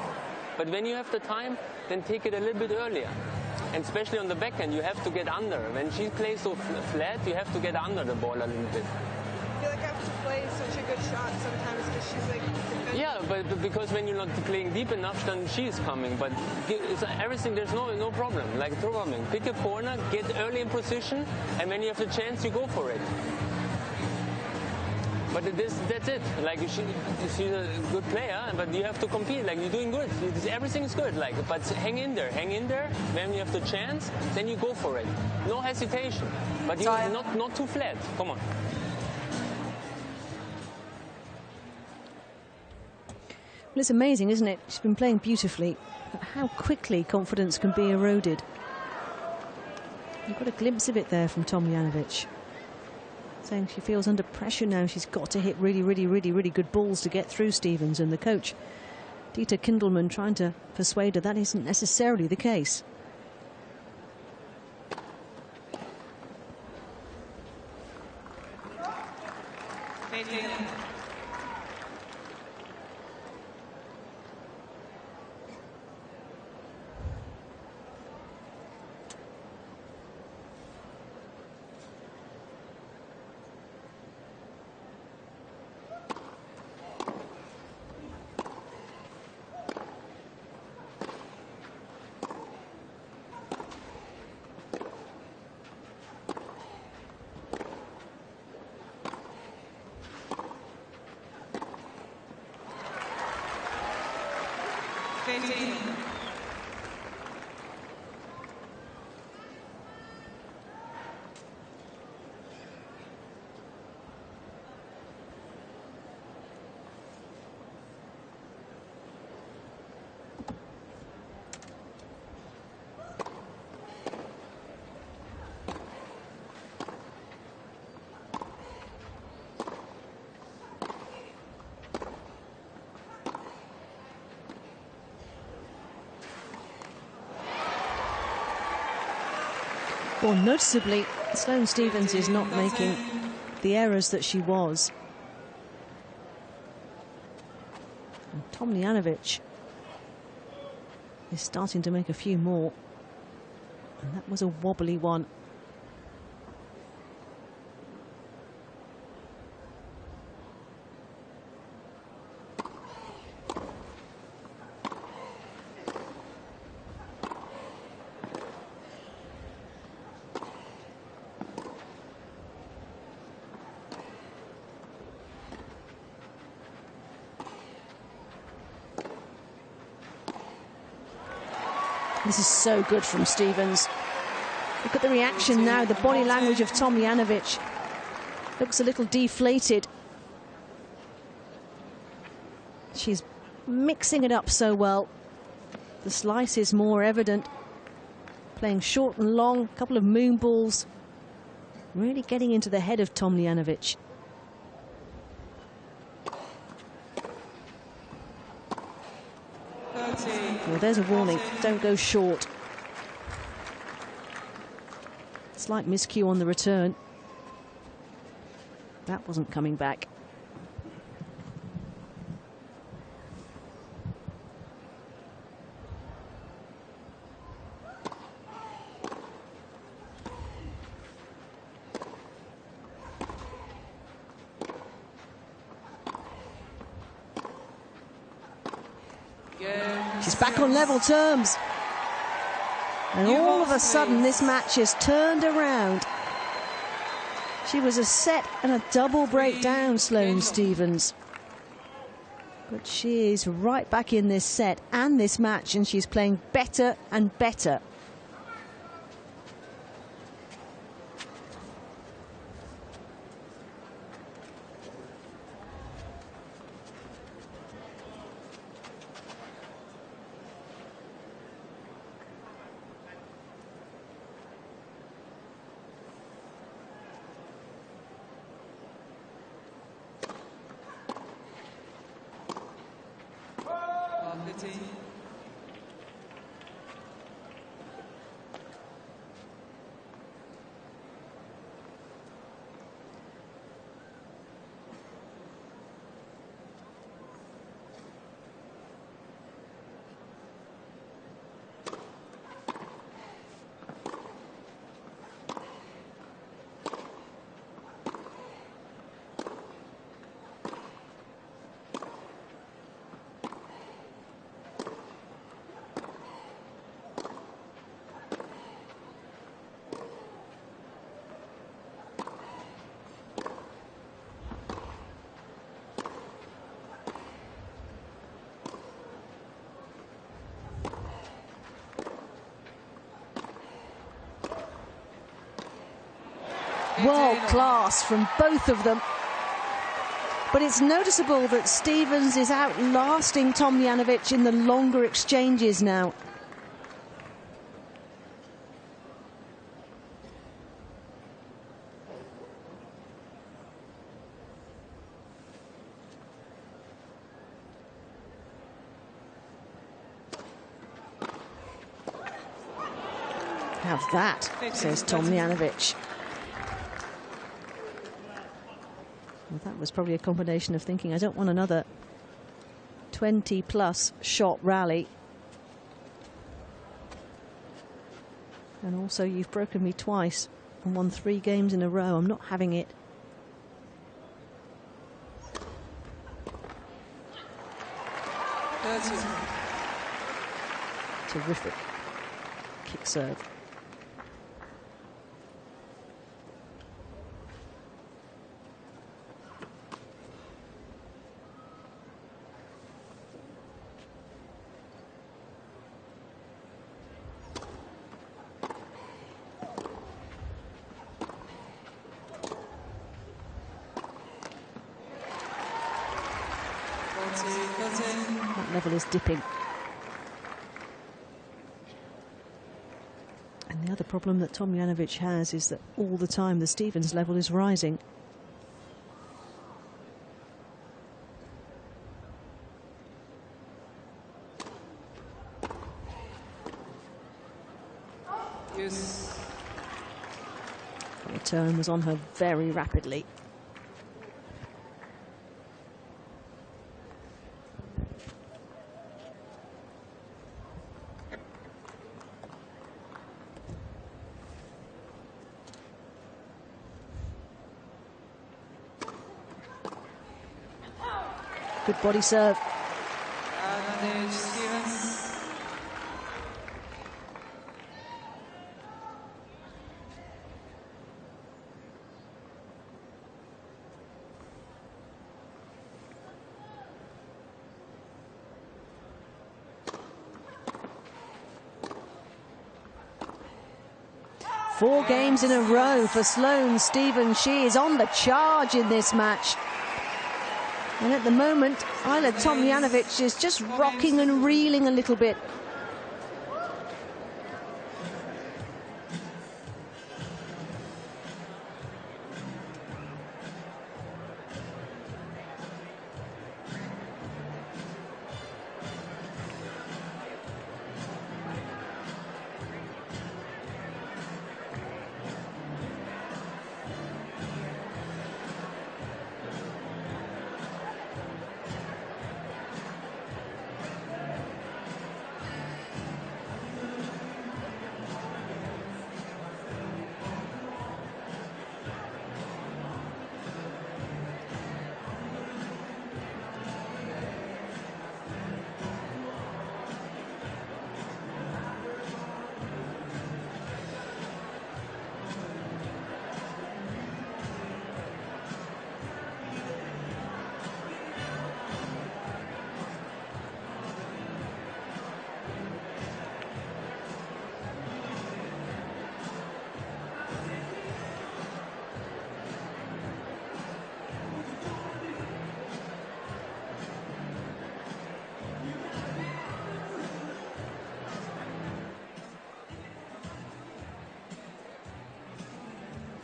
But when you have the time, then take it a little bit earlier. And especially on the backhand, you have to get under. When she plays so flat, you have to get under the ball a little bit. I feel like I have to play such a good shot sometimes because she's like defending. Yeah, but because when you're not playing deep enough, then she's coming. But it's everything, there's no problem. Like no problem. Pick a corner, get early in position, and when you have the chance, you go for it. But that's it. Like she's a good player, but you have to compete. Like you're doing good. Everything is good. Like, but hang in there. Hang in there. When you have the chance, then you go for it. No hesitation. But you not too flat. Come on. Well, it's amazing, isn't it? She's been playing beautifully, but how quickly confidence can be eroded. You've got a glimpse of it there from Tomljanovic. Saying she feels under pressure now. She's got to hit really good balls to get through Stevens, and the coach, Dieter Kindelmann, trying to persuade her that isn't necessarily the case. Well, noticeably, Sloane Stephens is not making the errors that she was. And Tomljanovic is starting to make a few more. And that was a wobbly one. This is so good from Stephens. Look at the reaction now, the body language of Tomljanovic. Looks a little deflated. She's mixing it up so well. The slice is more evident. Playing short and long, a couple of moon balls. Really getting into the head of Tomljanovic. Well, there's a warning. Don't go short. Slight miscue on the return. That wasn't coming back. She's back on level terms. And all of a sudden, this match has turned around. She was a set and a double breakdown, Sloane Stephens. But she is right back in this set and this match, and she's playing better and better. World class from both of them. But it's noticeable that Stephens is outlasting Tomljanovic in the longer exchanges now. Have that, says Tomljanovic. Well, that was probably a combination of thinking, I don't want another 20-plus shot rally. And also, you've broken me twice and won 3 games in a row. I'm not having it. Terrific kick serve. That level is dipping. And the other problem that Tomljanovic has is that all the time the Stephens level is rising. The turn was on her very rapidly. Good body serve. Advantage, Stevens. Four games in a row for Sloane Stevens. She is on the charge in this match. And at the moment, Ajla Tomljanovic is just rocking and reeling a little bit.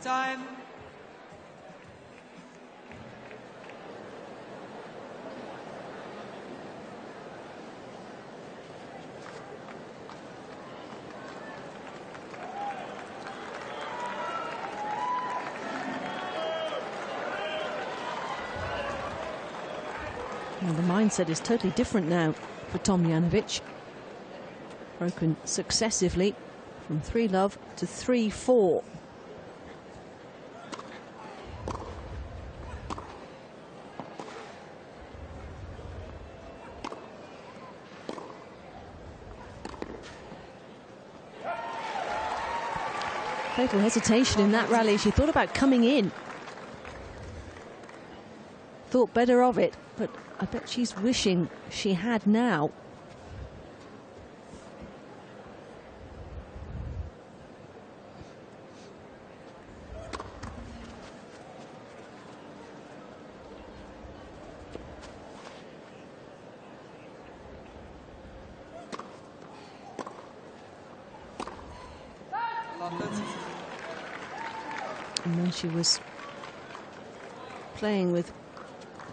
Time. Well, the mindset is totally different now for Tomljanovic. Broken successively from 3-love to 3-4. Fatal hesitation in that rally. She thought about coming in. Thought better of it, but I bet she's wishing she had now. And when she was playing with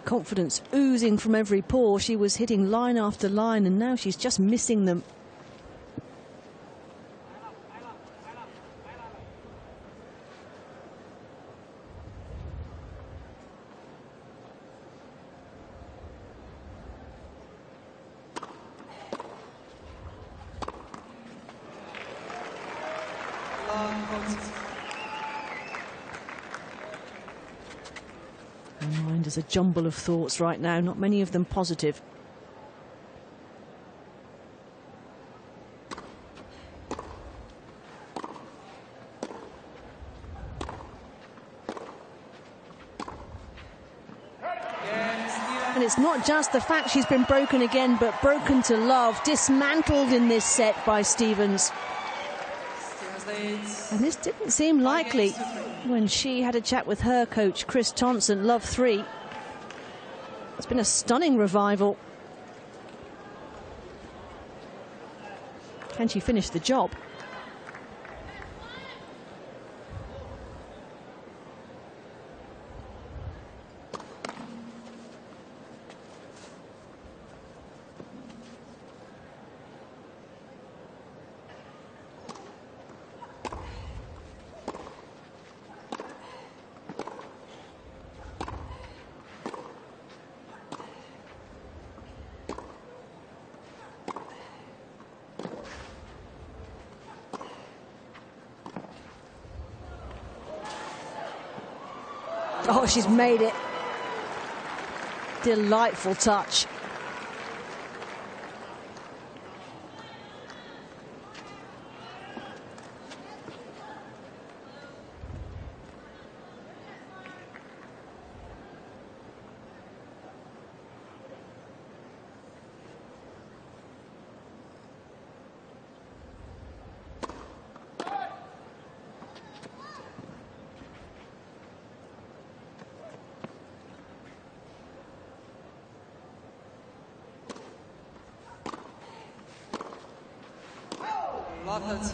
confidence oozing from every pore, she was hitting line after line, and now she's just missing them. Her mind is a jumble of thoughts right now, not many of them positive. And it's not just the fact she's been broken again, but broken to love, dismantled in this set by Stevens. And this didn't seem likely when she had a chat with her coach, Chris Thompson. Love 3. It's been a stunning revival. Can she finish the job? Oh, she's made it. Delightful touch. Love that.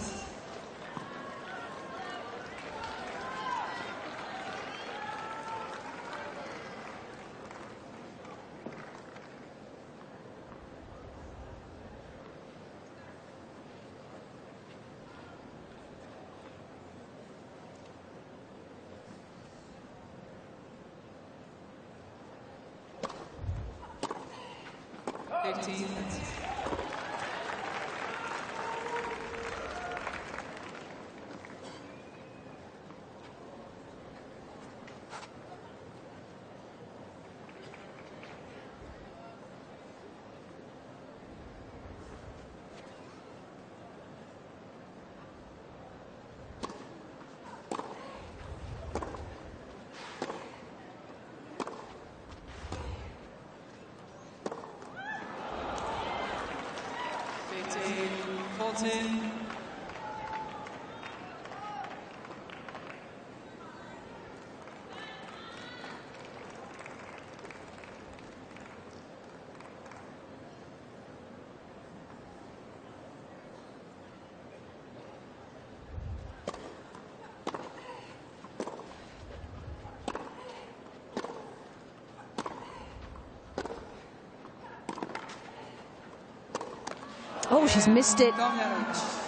Oh, she's missed it. Tomljanovic.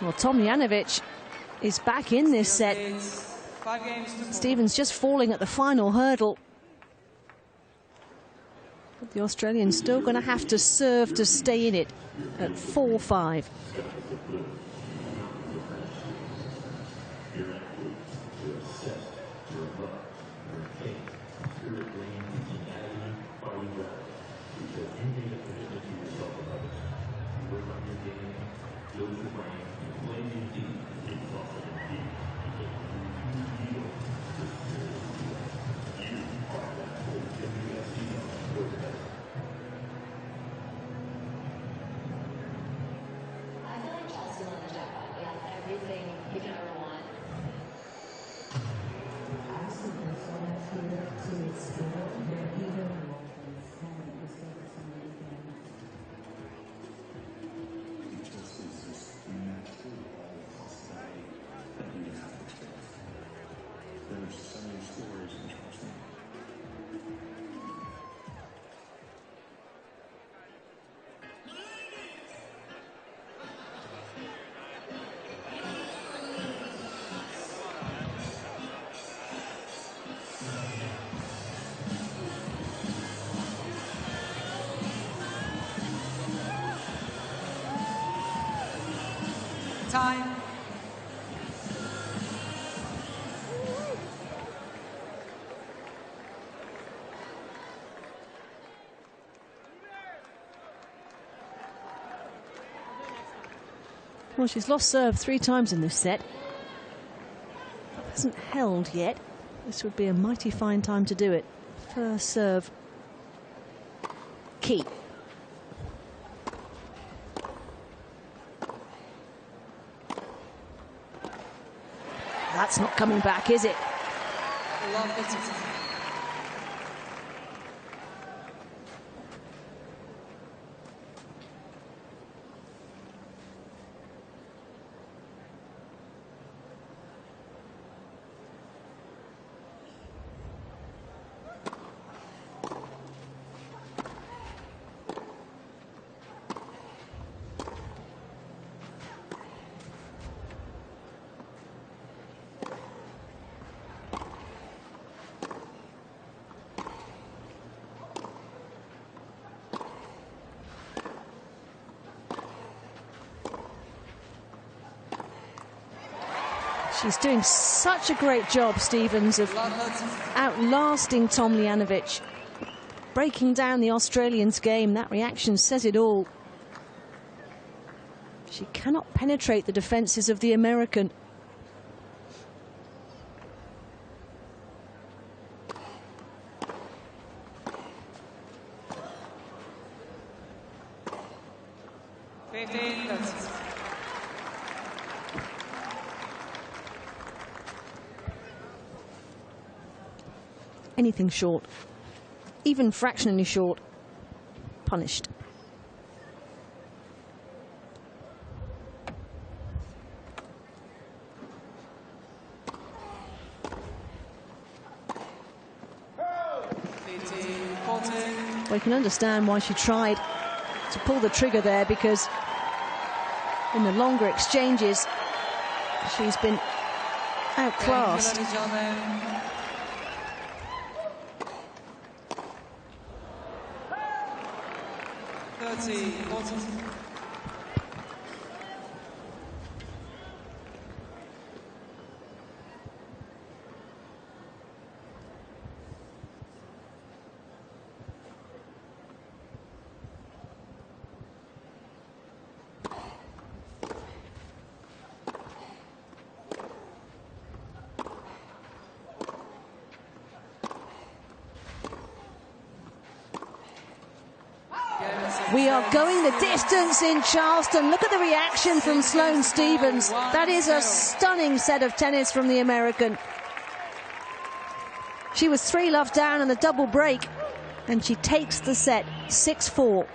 Well, Tomljanovic is back in this set. 5 games to 4. Stevens just falling at the final hurdle. But the Australian's still going to have to serve to stay in it at 4-5. Time. Well, she's lost serve 3 times in this set. Hasn't held yet. This would be a mighty fine time to do it. First serve. Key. That's not coming back, is it? Love it. She's doing such a great job, Stevens, of outlasting Tomljanovic, breaking down the Australians' game. That reaction says it all. She cannot penetrate the defences of the American. Anything short, even fractionally short, punished. We can understand why she tried to pull the trigger there, because in the longer exchanges she's been outclassed. 30-40. We are going the distance in Charleston. Look at the reaction from Sloane Stevens. That is a stunning set of tennis from the American. She was 3-love down in the double break, and she takes the set 6-4.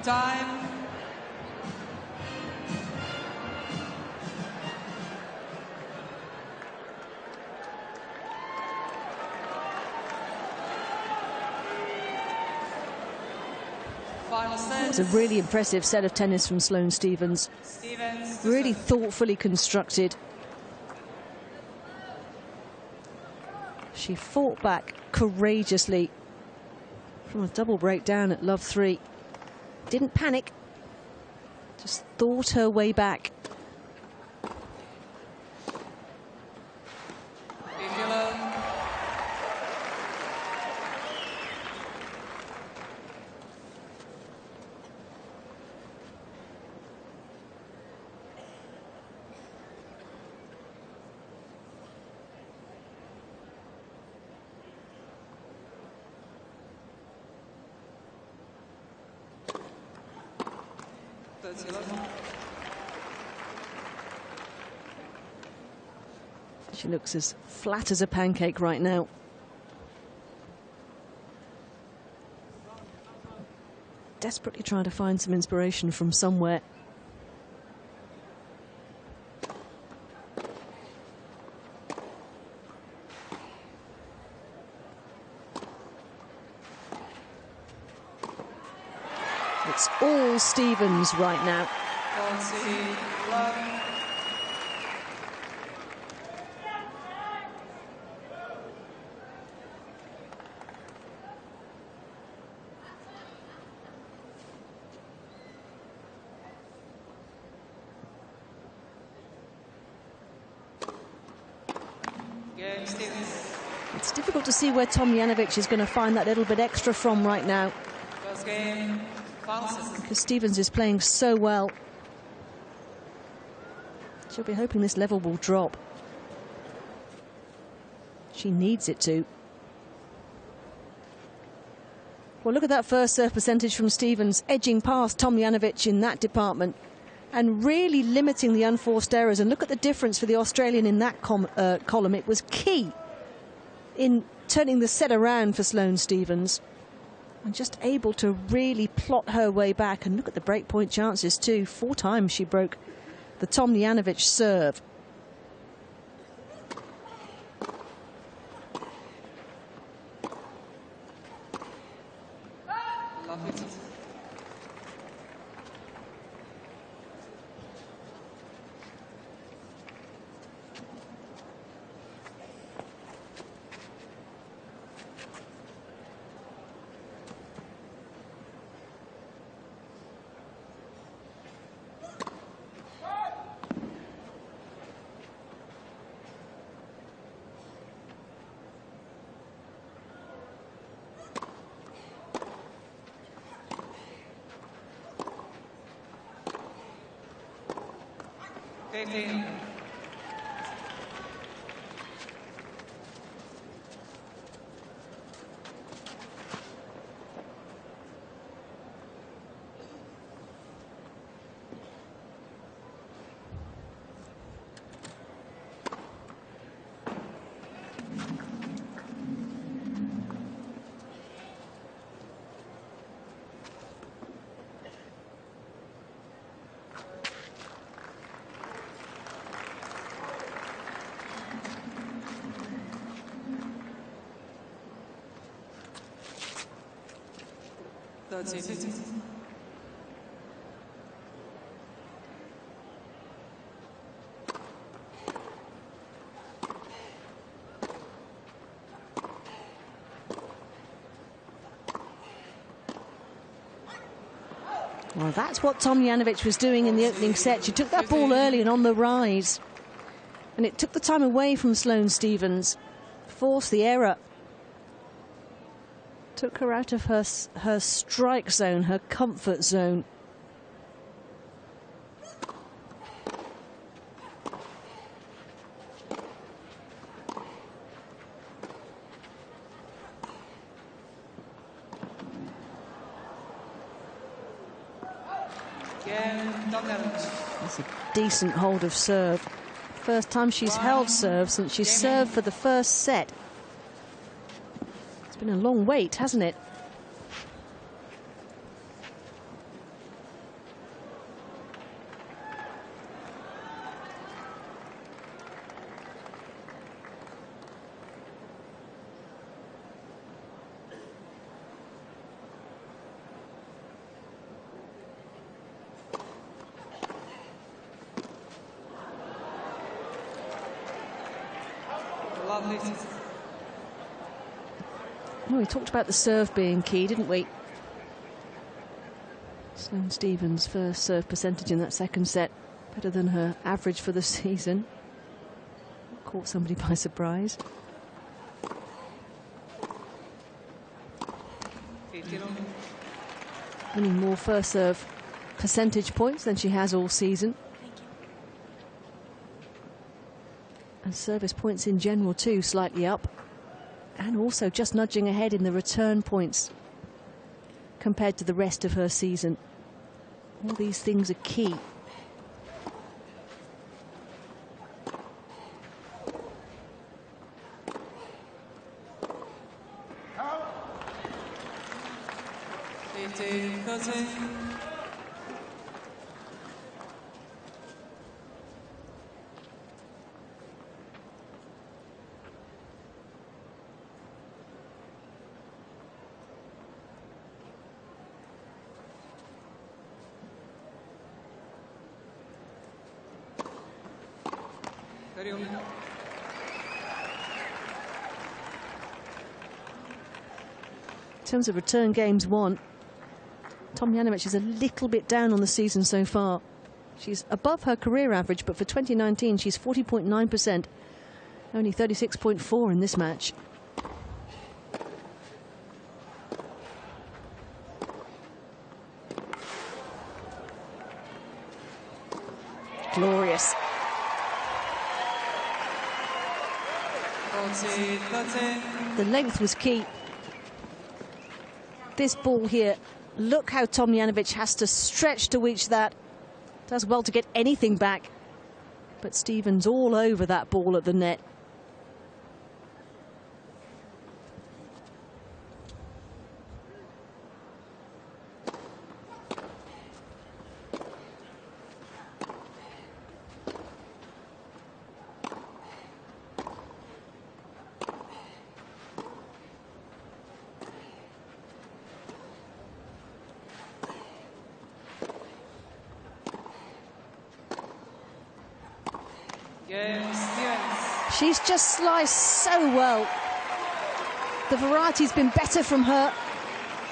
Time. Final set. That was a really impressive set of tennis from Sloane Stevens. Really thoughtfully constructed. She fought back courageously from a double breakdown at love 3. Didn't panic, just thought her way back. She looks as flat as a pancake right now. Desperately trying to find some inspiration from somewhere. control Stevens right now. It's difficult to see where Tomljanovic is going to find that little bit extra from right now, because Stevens is playing so well. She'll be hoping this level will drop. She needs it to. Well, look at that first serve percentage from Stevens, edging past Tomljanovic in that department and really limiting the unforced errors. And look at the difference for the Australian in that column. It was key in turning the set around for Sloane Stevens, and just able to really plot her way back. And look at the breakpoint chances too. 4 times she broke the Tomljanovic serve. Well, that's what Tomljanovic was doing in the opening set. She took that ball early and on the rise, and it took the time away from Sloane Stevens, forced the error, took her out of her strike zone, her comfort zone. That's a decent hold of serve. First time she's held serve since she served for the first set. It's been a long wait, hasn't it? Well, we talked about the serve being key, didn't we? Sloane Stevens' first serve percentage in that second set, better than her average for the season. Caught somebody by surprise. Winning more first serve percentage points than she has all season. And service points in general too, slightly up. And also just nudging ahead in the return points compared to the rest of her season. All these things are key. In terms of return games won, Tomljanovic is a little bit down on the season so far. She's above her career average, but for 2019 she's 40.9%, only 36.4 in this match. Glorious. 40. The length was key. This ball here, look how Tomljanovic has to stretch to reach that. Does well to get anything back. But Stevens all over that ball at the net. She's just sliced so well. The variety's been better from her.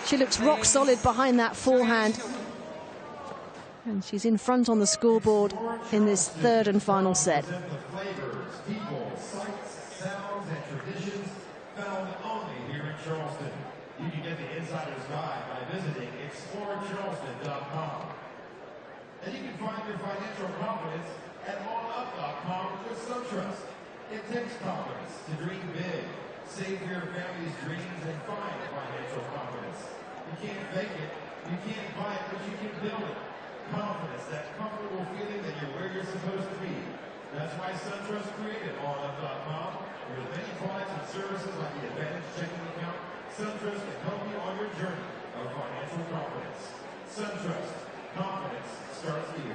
She looks rock solid behind that forehand. And she's in front on the scoreboard in this third and final set. Flavors, people, sights, sounds, and traditions found only here in Charleston. You can get the insider's guide by visiting explorecharleston.com. And you can find your financial confidence at OnUp.com with SunTrust. It takes confidence to dream big, save your family's dreams, and find financial confidence. You can't fake it, you can't buy it, but you can build it. Confidence, that comfortable feeling that you're where you're supposed to be. That's why SunTrust created OnUp.com. With many products and services like the Advantage checking account, SunTrust can help you on your journey of financial confidence. SunTrust, confidence starts here.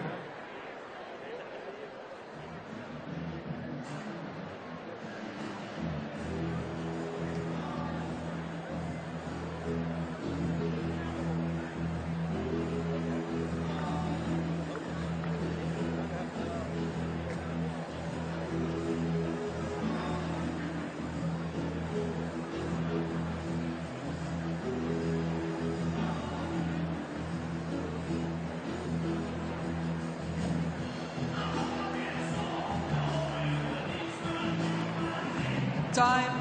Time.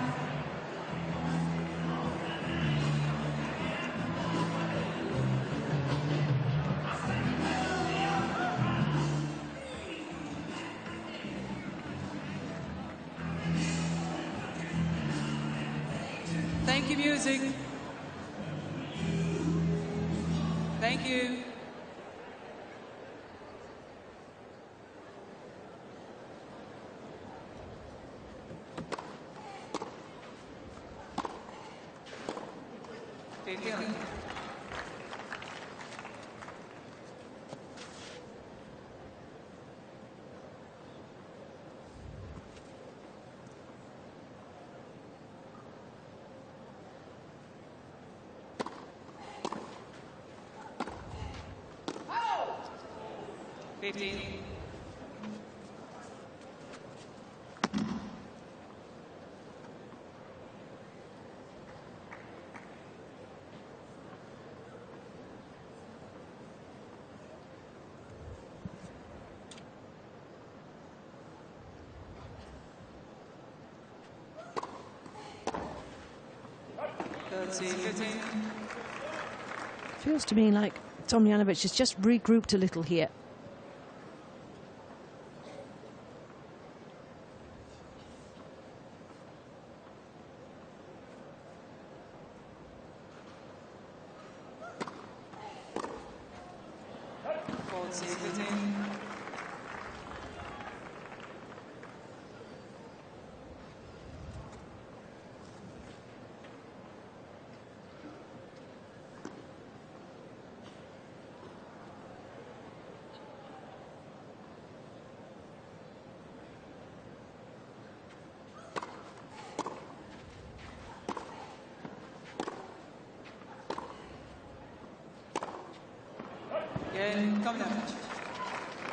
Thank you, music. Thank you. Feeling. Oh! 15. Feels to me like Tomljanovic has just regrouped a little here.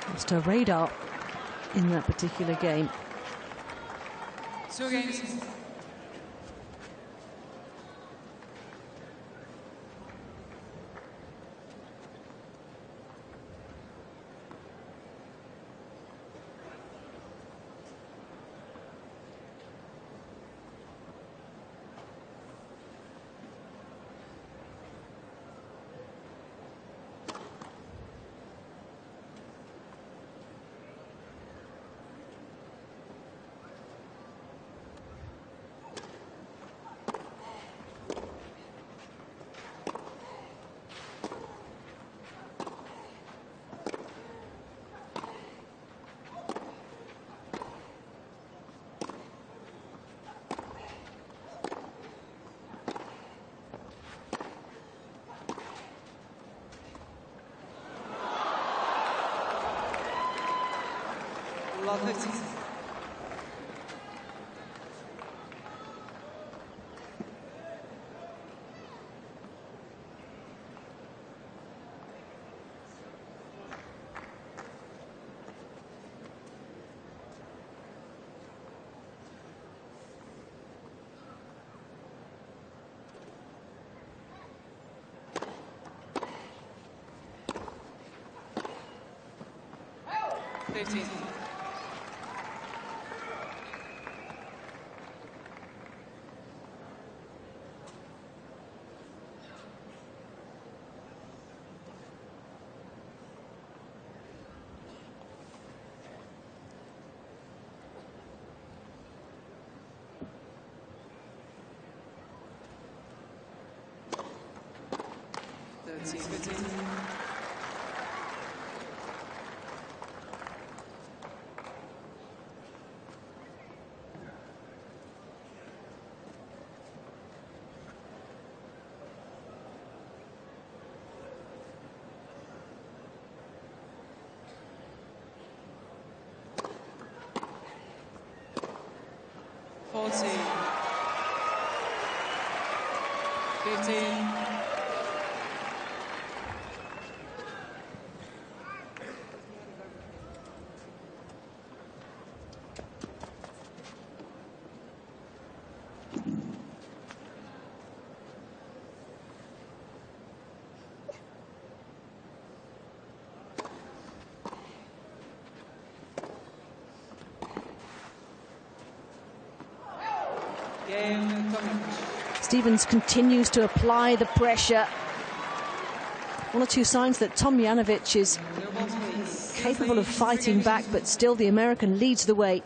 Lost her radar in that particular game. 2 games. Love 15. Stevens continues to apply the pressure. One or two signs that Tomljanovic is capable of fighting back, but still the American leads the way.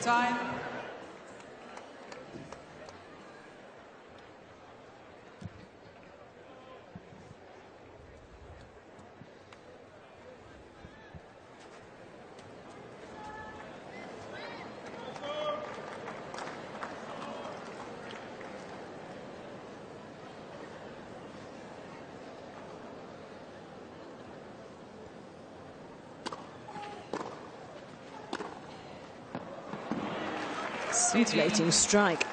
Time. Scintillating strike.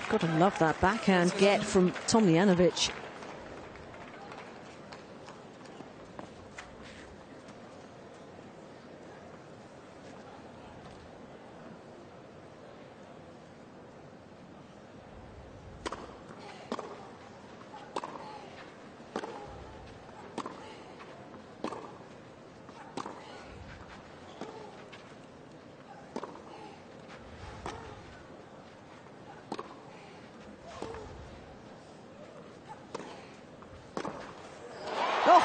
Gotta love that backhand get from Tomljanovic. Oh!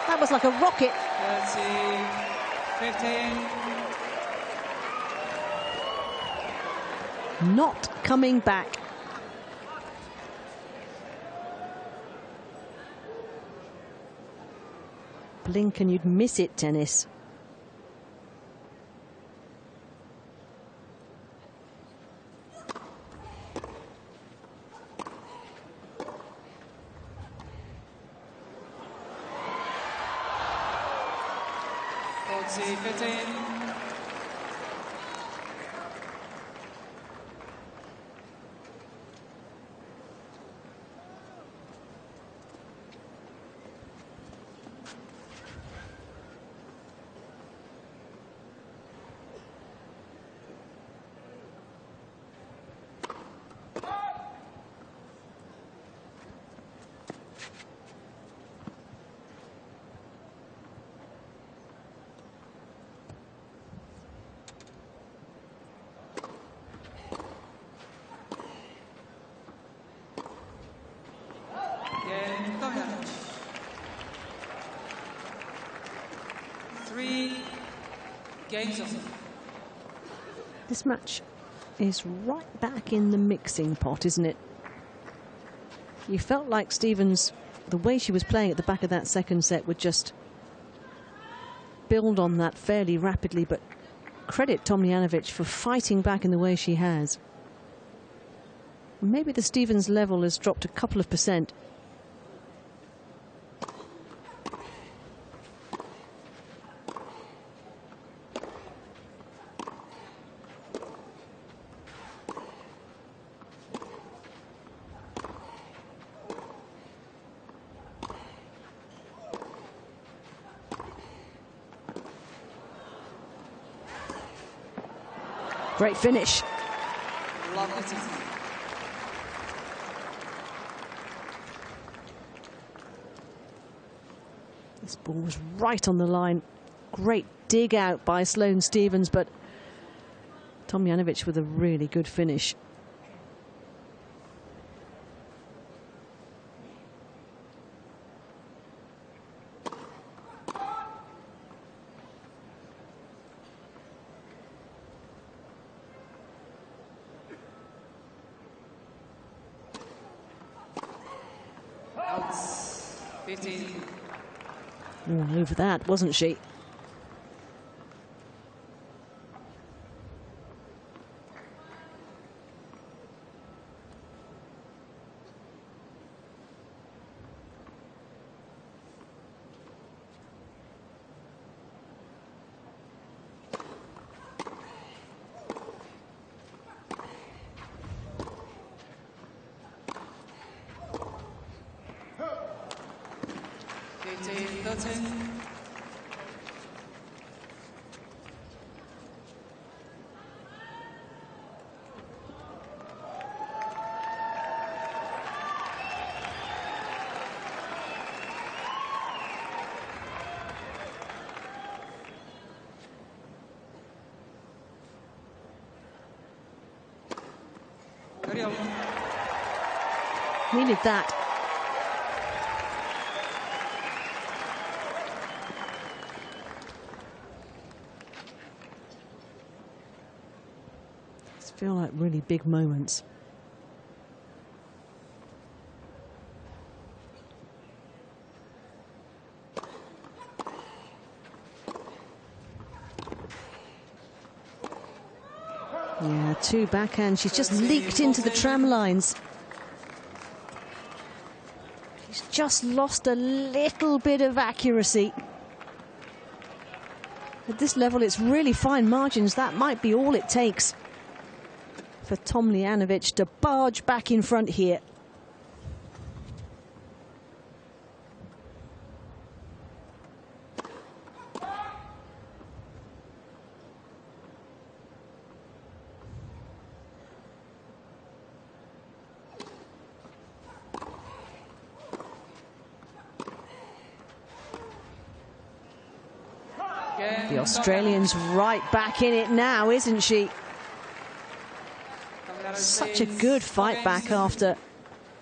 That was like a rocket. 30, 15. Not coming back. Blink and you'd miss it, tennis. See 15. Tomljanovic. 3 games of. This match is right back in the mixing pot, isn't it? You felt like Stevens, the way she was playing at the back of that second set, would just build on that fairly rapidly, but credit Tomljanovic for fighting back in the way she has. Maybe the Stevens level has dropped a couple of percent. Great finish. Love it. This ball was right on the line. Great dig out by Sloane Stevens, but Tomljanovic with a really good finish. Out 15. All over that, wasn't she? Needed that. These feel like really big moments. Yeah, 2 backhands. She's just leaked into the tram lines. She's just lost a little bit of accuracy. At this level, it's really fine margins. That might be all it takes for Tomljanovic to barge back in front here. The Australian's right back in it now, isn't she? Such a good fight back after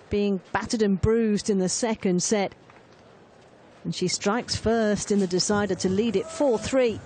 being battered and bruised in the second set. And she strikes first in the decider to lead it 4-3.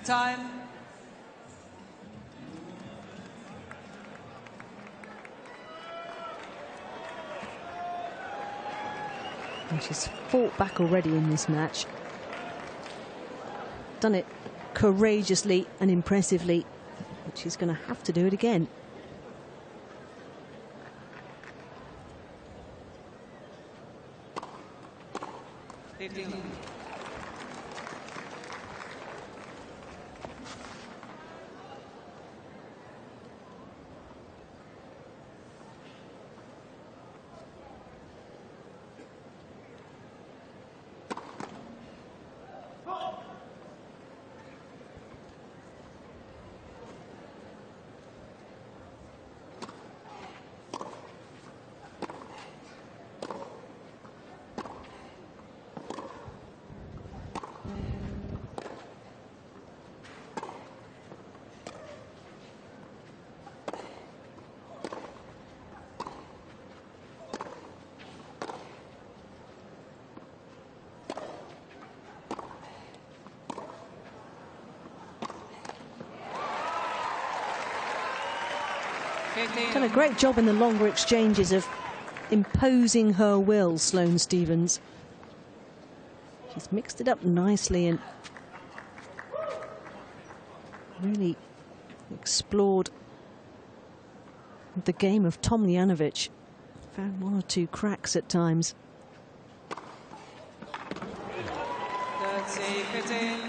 Time. And she's fought back already in this match. Done it courageously and impressively, but she's going to have to do it again. Done a great job in the longer exchanges of imposing her will, Sloane Stephens. She's mixed it up nicely and really explored the game of Tomljanovic. Found 1 or 2 cracks at times. That's a 15.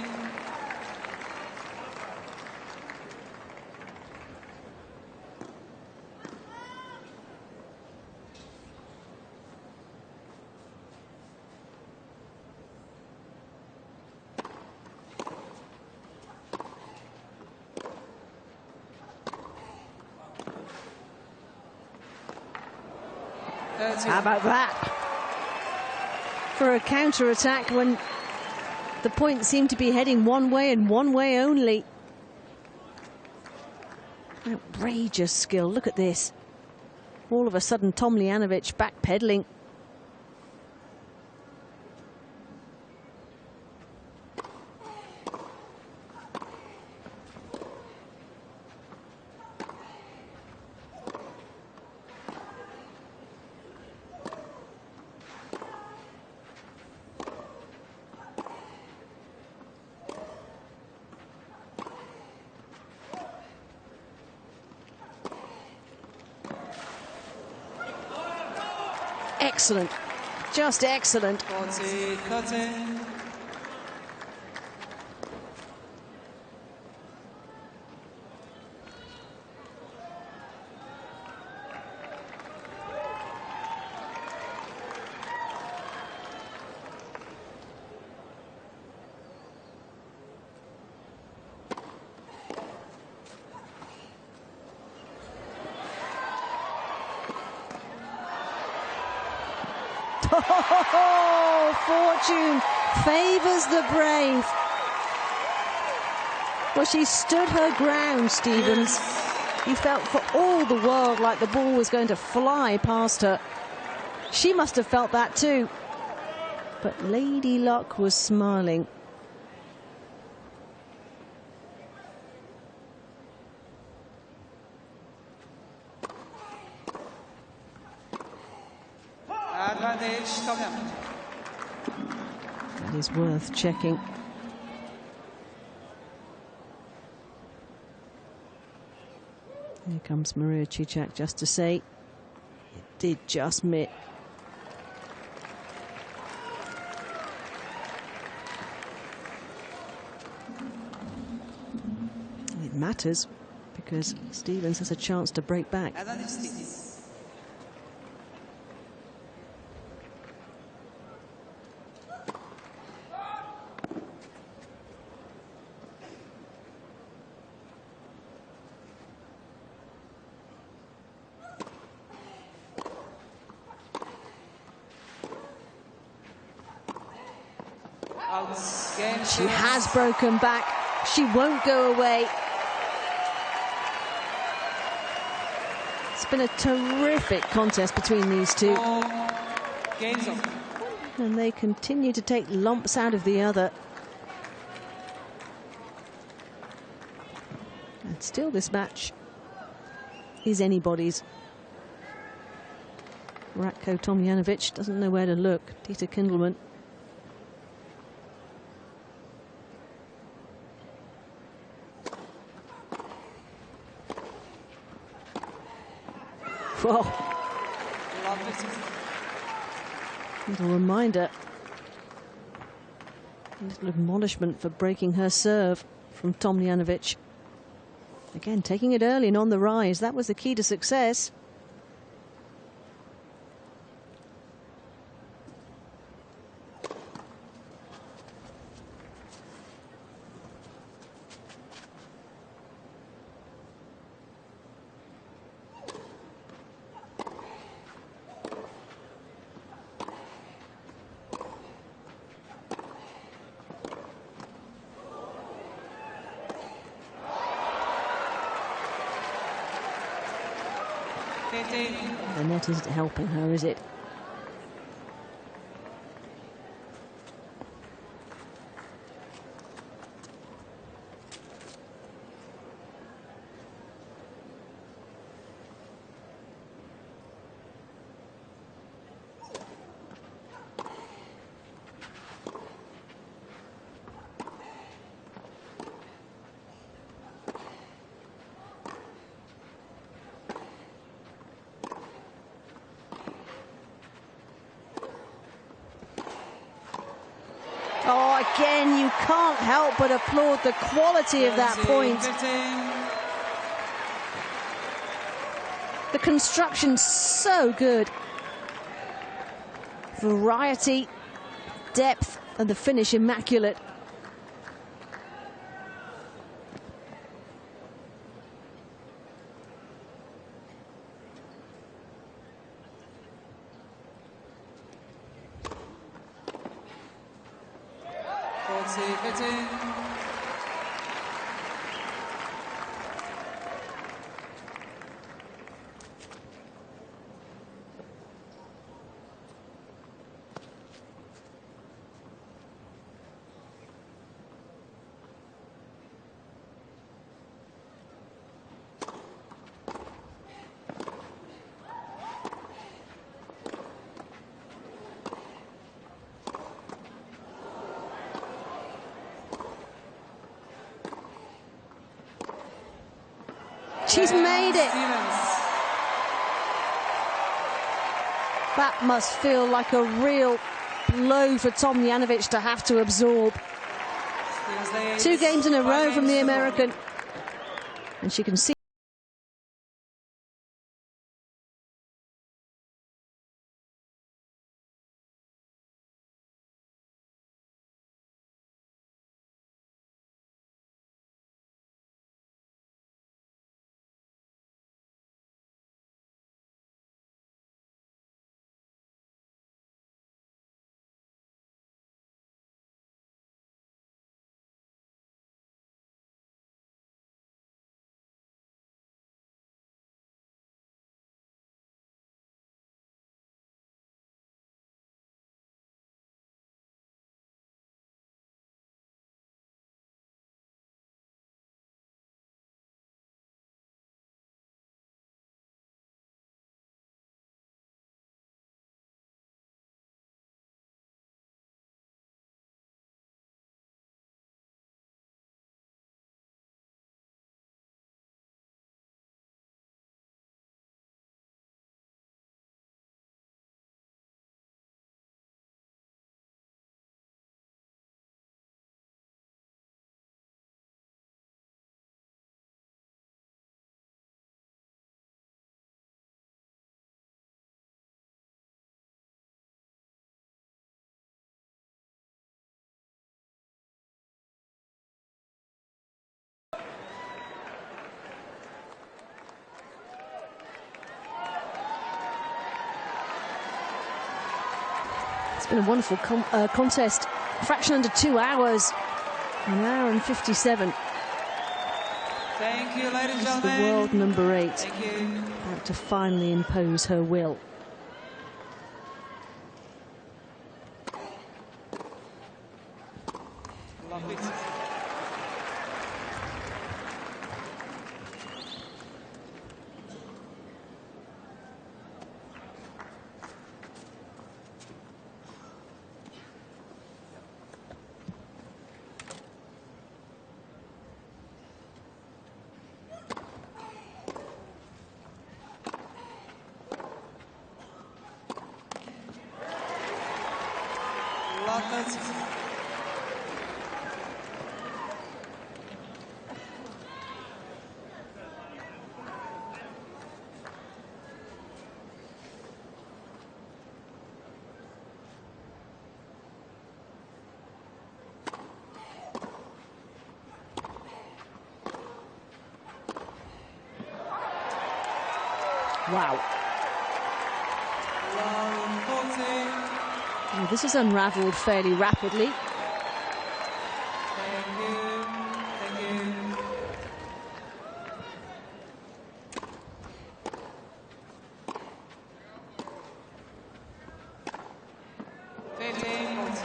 How about that? For a counter-attack when the points seem to be heading one way and one way only. Outrageous skill. Look at this. All of a sudden, Tomljanovic backpedaling. excellent. Just excellent. 40-30. Oh, fortune favours the brave. Well, she stood her ground, Stevens. You felt for all the world like the ball was going to fly past her. She must have felt that too. But Lady Luck was smiling. Advantage, Tomljanovic. That is worth checking. Here comes Maria Cicak just to say it did just miss. It matters because Stevens has a chance to break back. Advantage, Stevens. She has broken back. She won't go away. It's been a terrific contest between these two. Game's over. And they continue to take lumps out of the other. And still this match is anybody's. Ratko Tomljanovic doesn't know where to look. Dieter Kindelman. Well, little reminder, a little admonishment for breaking her serve from Tomljanovic. Again, taking it early and on the rise. That was the key to success. The net isn't helping her, is it? Oh, again, you can't help but applaud the quality of that point. 15. The construction's so good. Variety, depth, and the finish immaculate. She's made it. That must feel like a real blow for Tomljanovic to have to absorb. 2 games in a row from the American. And she can see. It's been a wonderful contest. A fraction under 2 hours. 1 hour and 57. Thank you, ladies and It's gentlemen. the world number 8. Thank you. About to finally impose her will. Lovely. Lovely. Wow. Oh, this has unravelled fairly rapidly. Thank you. Thank you. 15 points.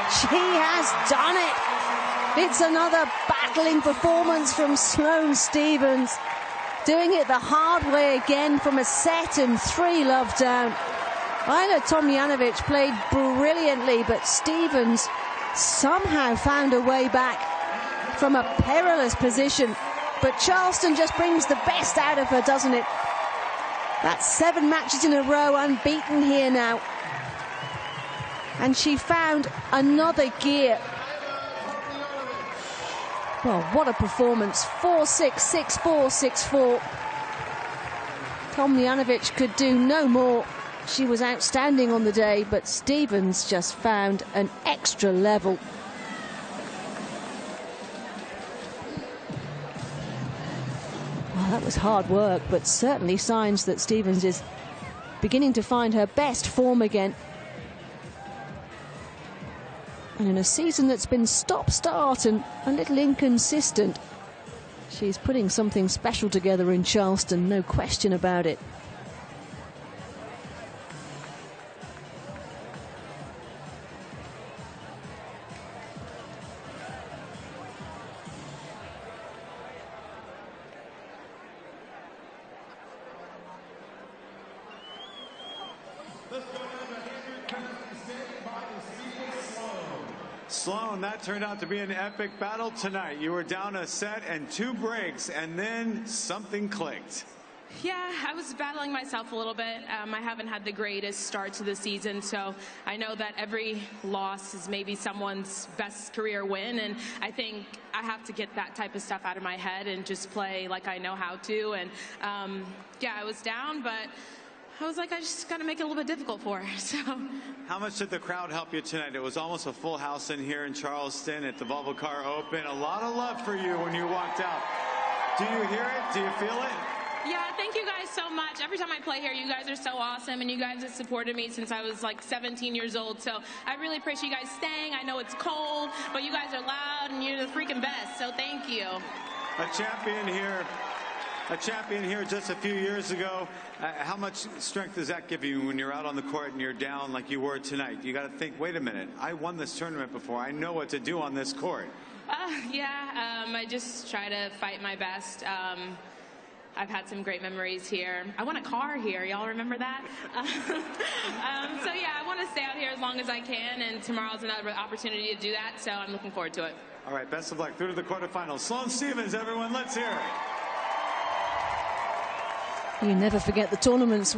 She has done it. It's another battling performance from Sloane Stephens. Doing it the hard way again from a set and 3 love down. Ajla Tomljanovic played brilliantly, but Stephens somehow found a way back from a perilous position. But Charleston just brings the best out of her, doesn't it? That's 7 matches in a row unbeaten here now. And she found another gear. Well, what a performance. 4-6, 6-4, 6-4. Tomljanovic could do no more. She was outstanding on the day, but Stevens just found an extra level. Well, that was hard work, but certainly signs that Stevens is beginning to find her best form again. And in a season that's been stop-start and a little inconsistent, she's putting something special together in Charleston, no question about it. Sloane, that turned out to be an epic battle tonight. You were down a set and 2 breaks, and then something clicked. Yeah, I was battling myself a little bit. I haven't had the greatest start to the season, so I know that every loss is maybe someone's best career win, and I think I have to get that type of stuff out of my head and just play like I know how to. And yeah, I was down, but I was like, I just got to make it a little bit difficult for her. So, how much did the crowd help you tonight? It was almost a full house in here in Charleston at the Volvo Car Open. A lot of love for you when you walked out. Do you hear it? Do you feel it? Yeah, thank you guys so much. Every time I play here, you guys are so awesome, and you guys have supported me since I was like 17 years old. So I really appreciate you guys staying. I know it's cold, but you guys are loud, and you're the freaking best. So thank you. A champion here just a few years ago. How much strength does that give you when you're out on the court and you're down like you were tonight? You got to think, wait a minute, I won this tournament before. I know what to do on this court. Yeah, I just try to fight my best. I've had some great memories here. I won a car here. Y'all remember that? So yeah, I want to stay out here as long as I can, and tomorrow's another opportunity to do that, so I'm looking forward to it. All right, best of luck through to the quarterfinals. Sloane Stevens, everyone, let's hear it. You never forget the tournaments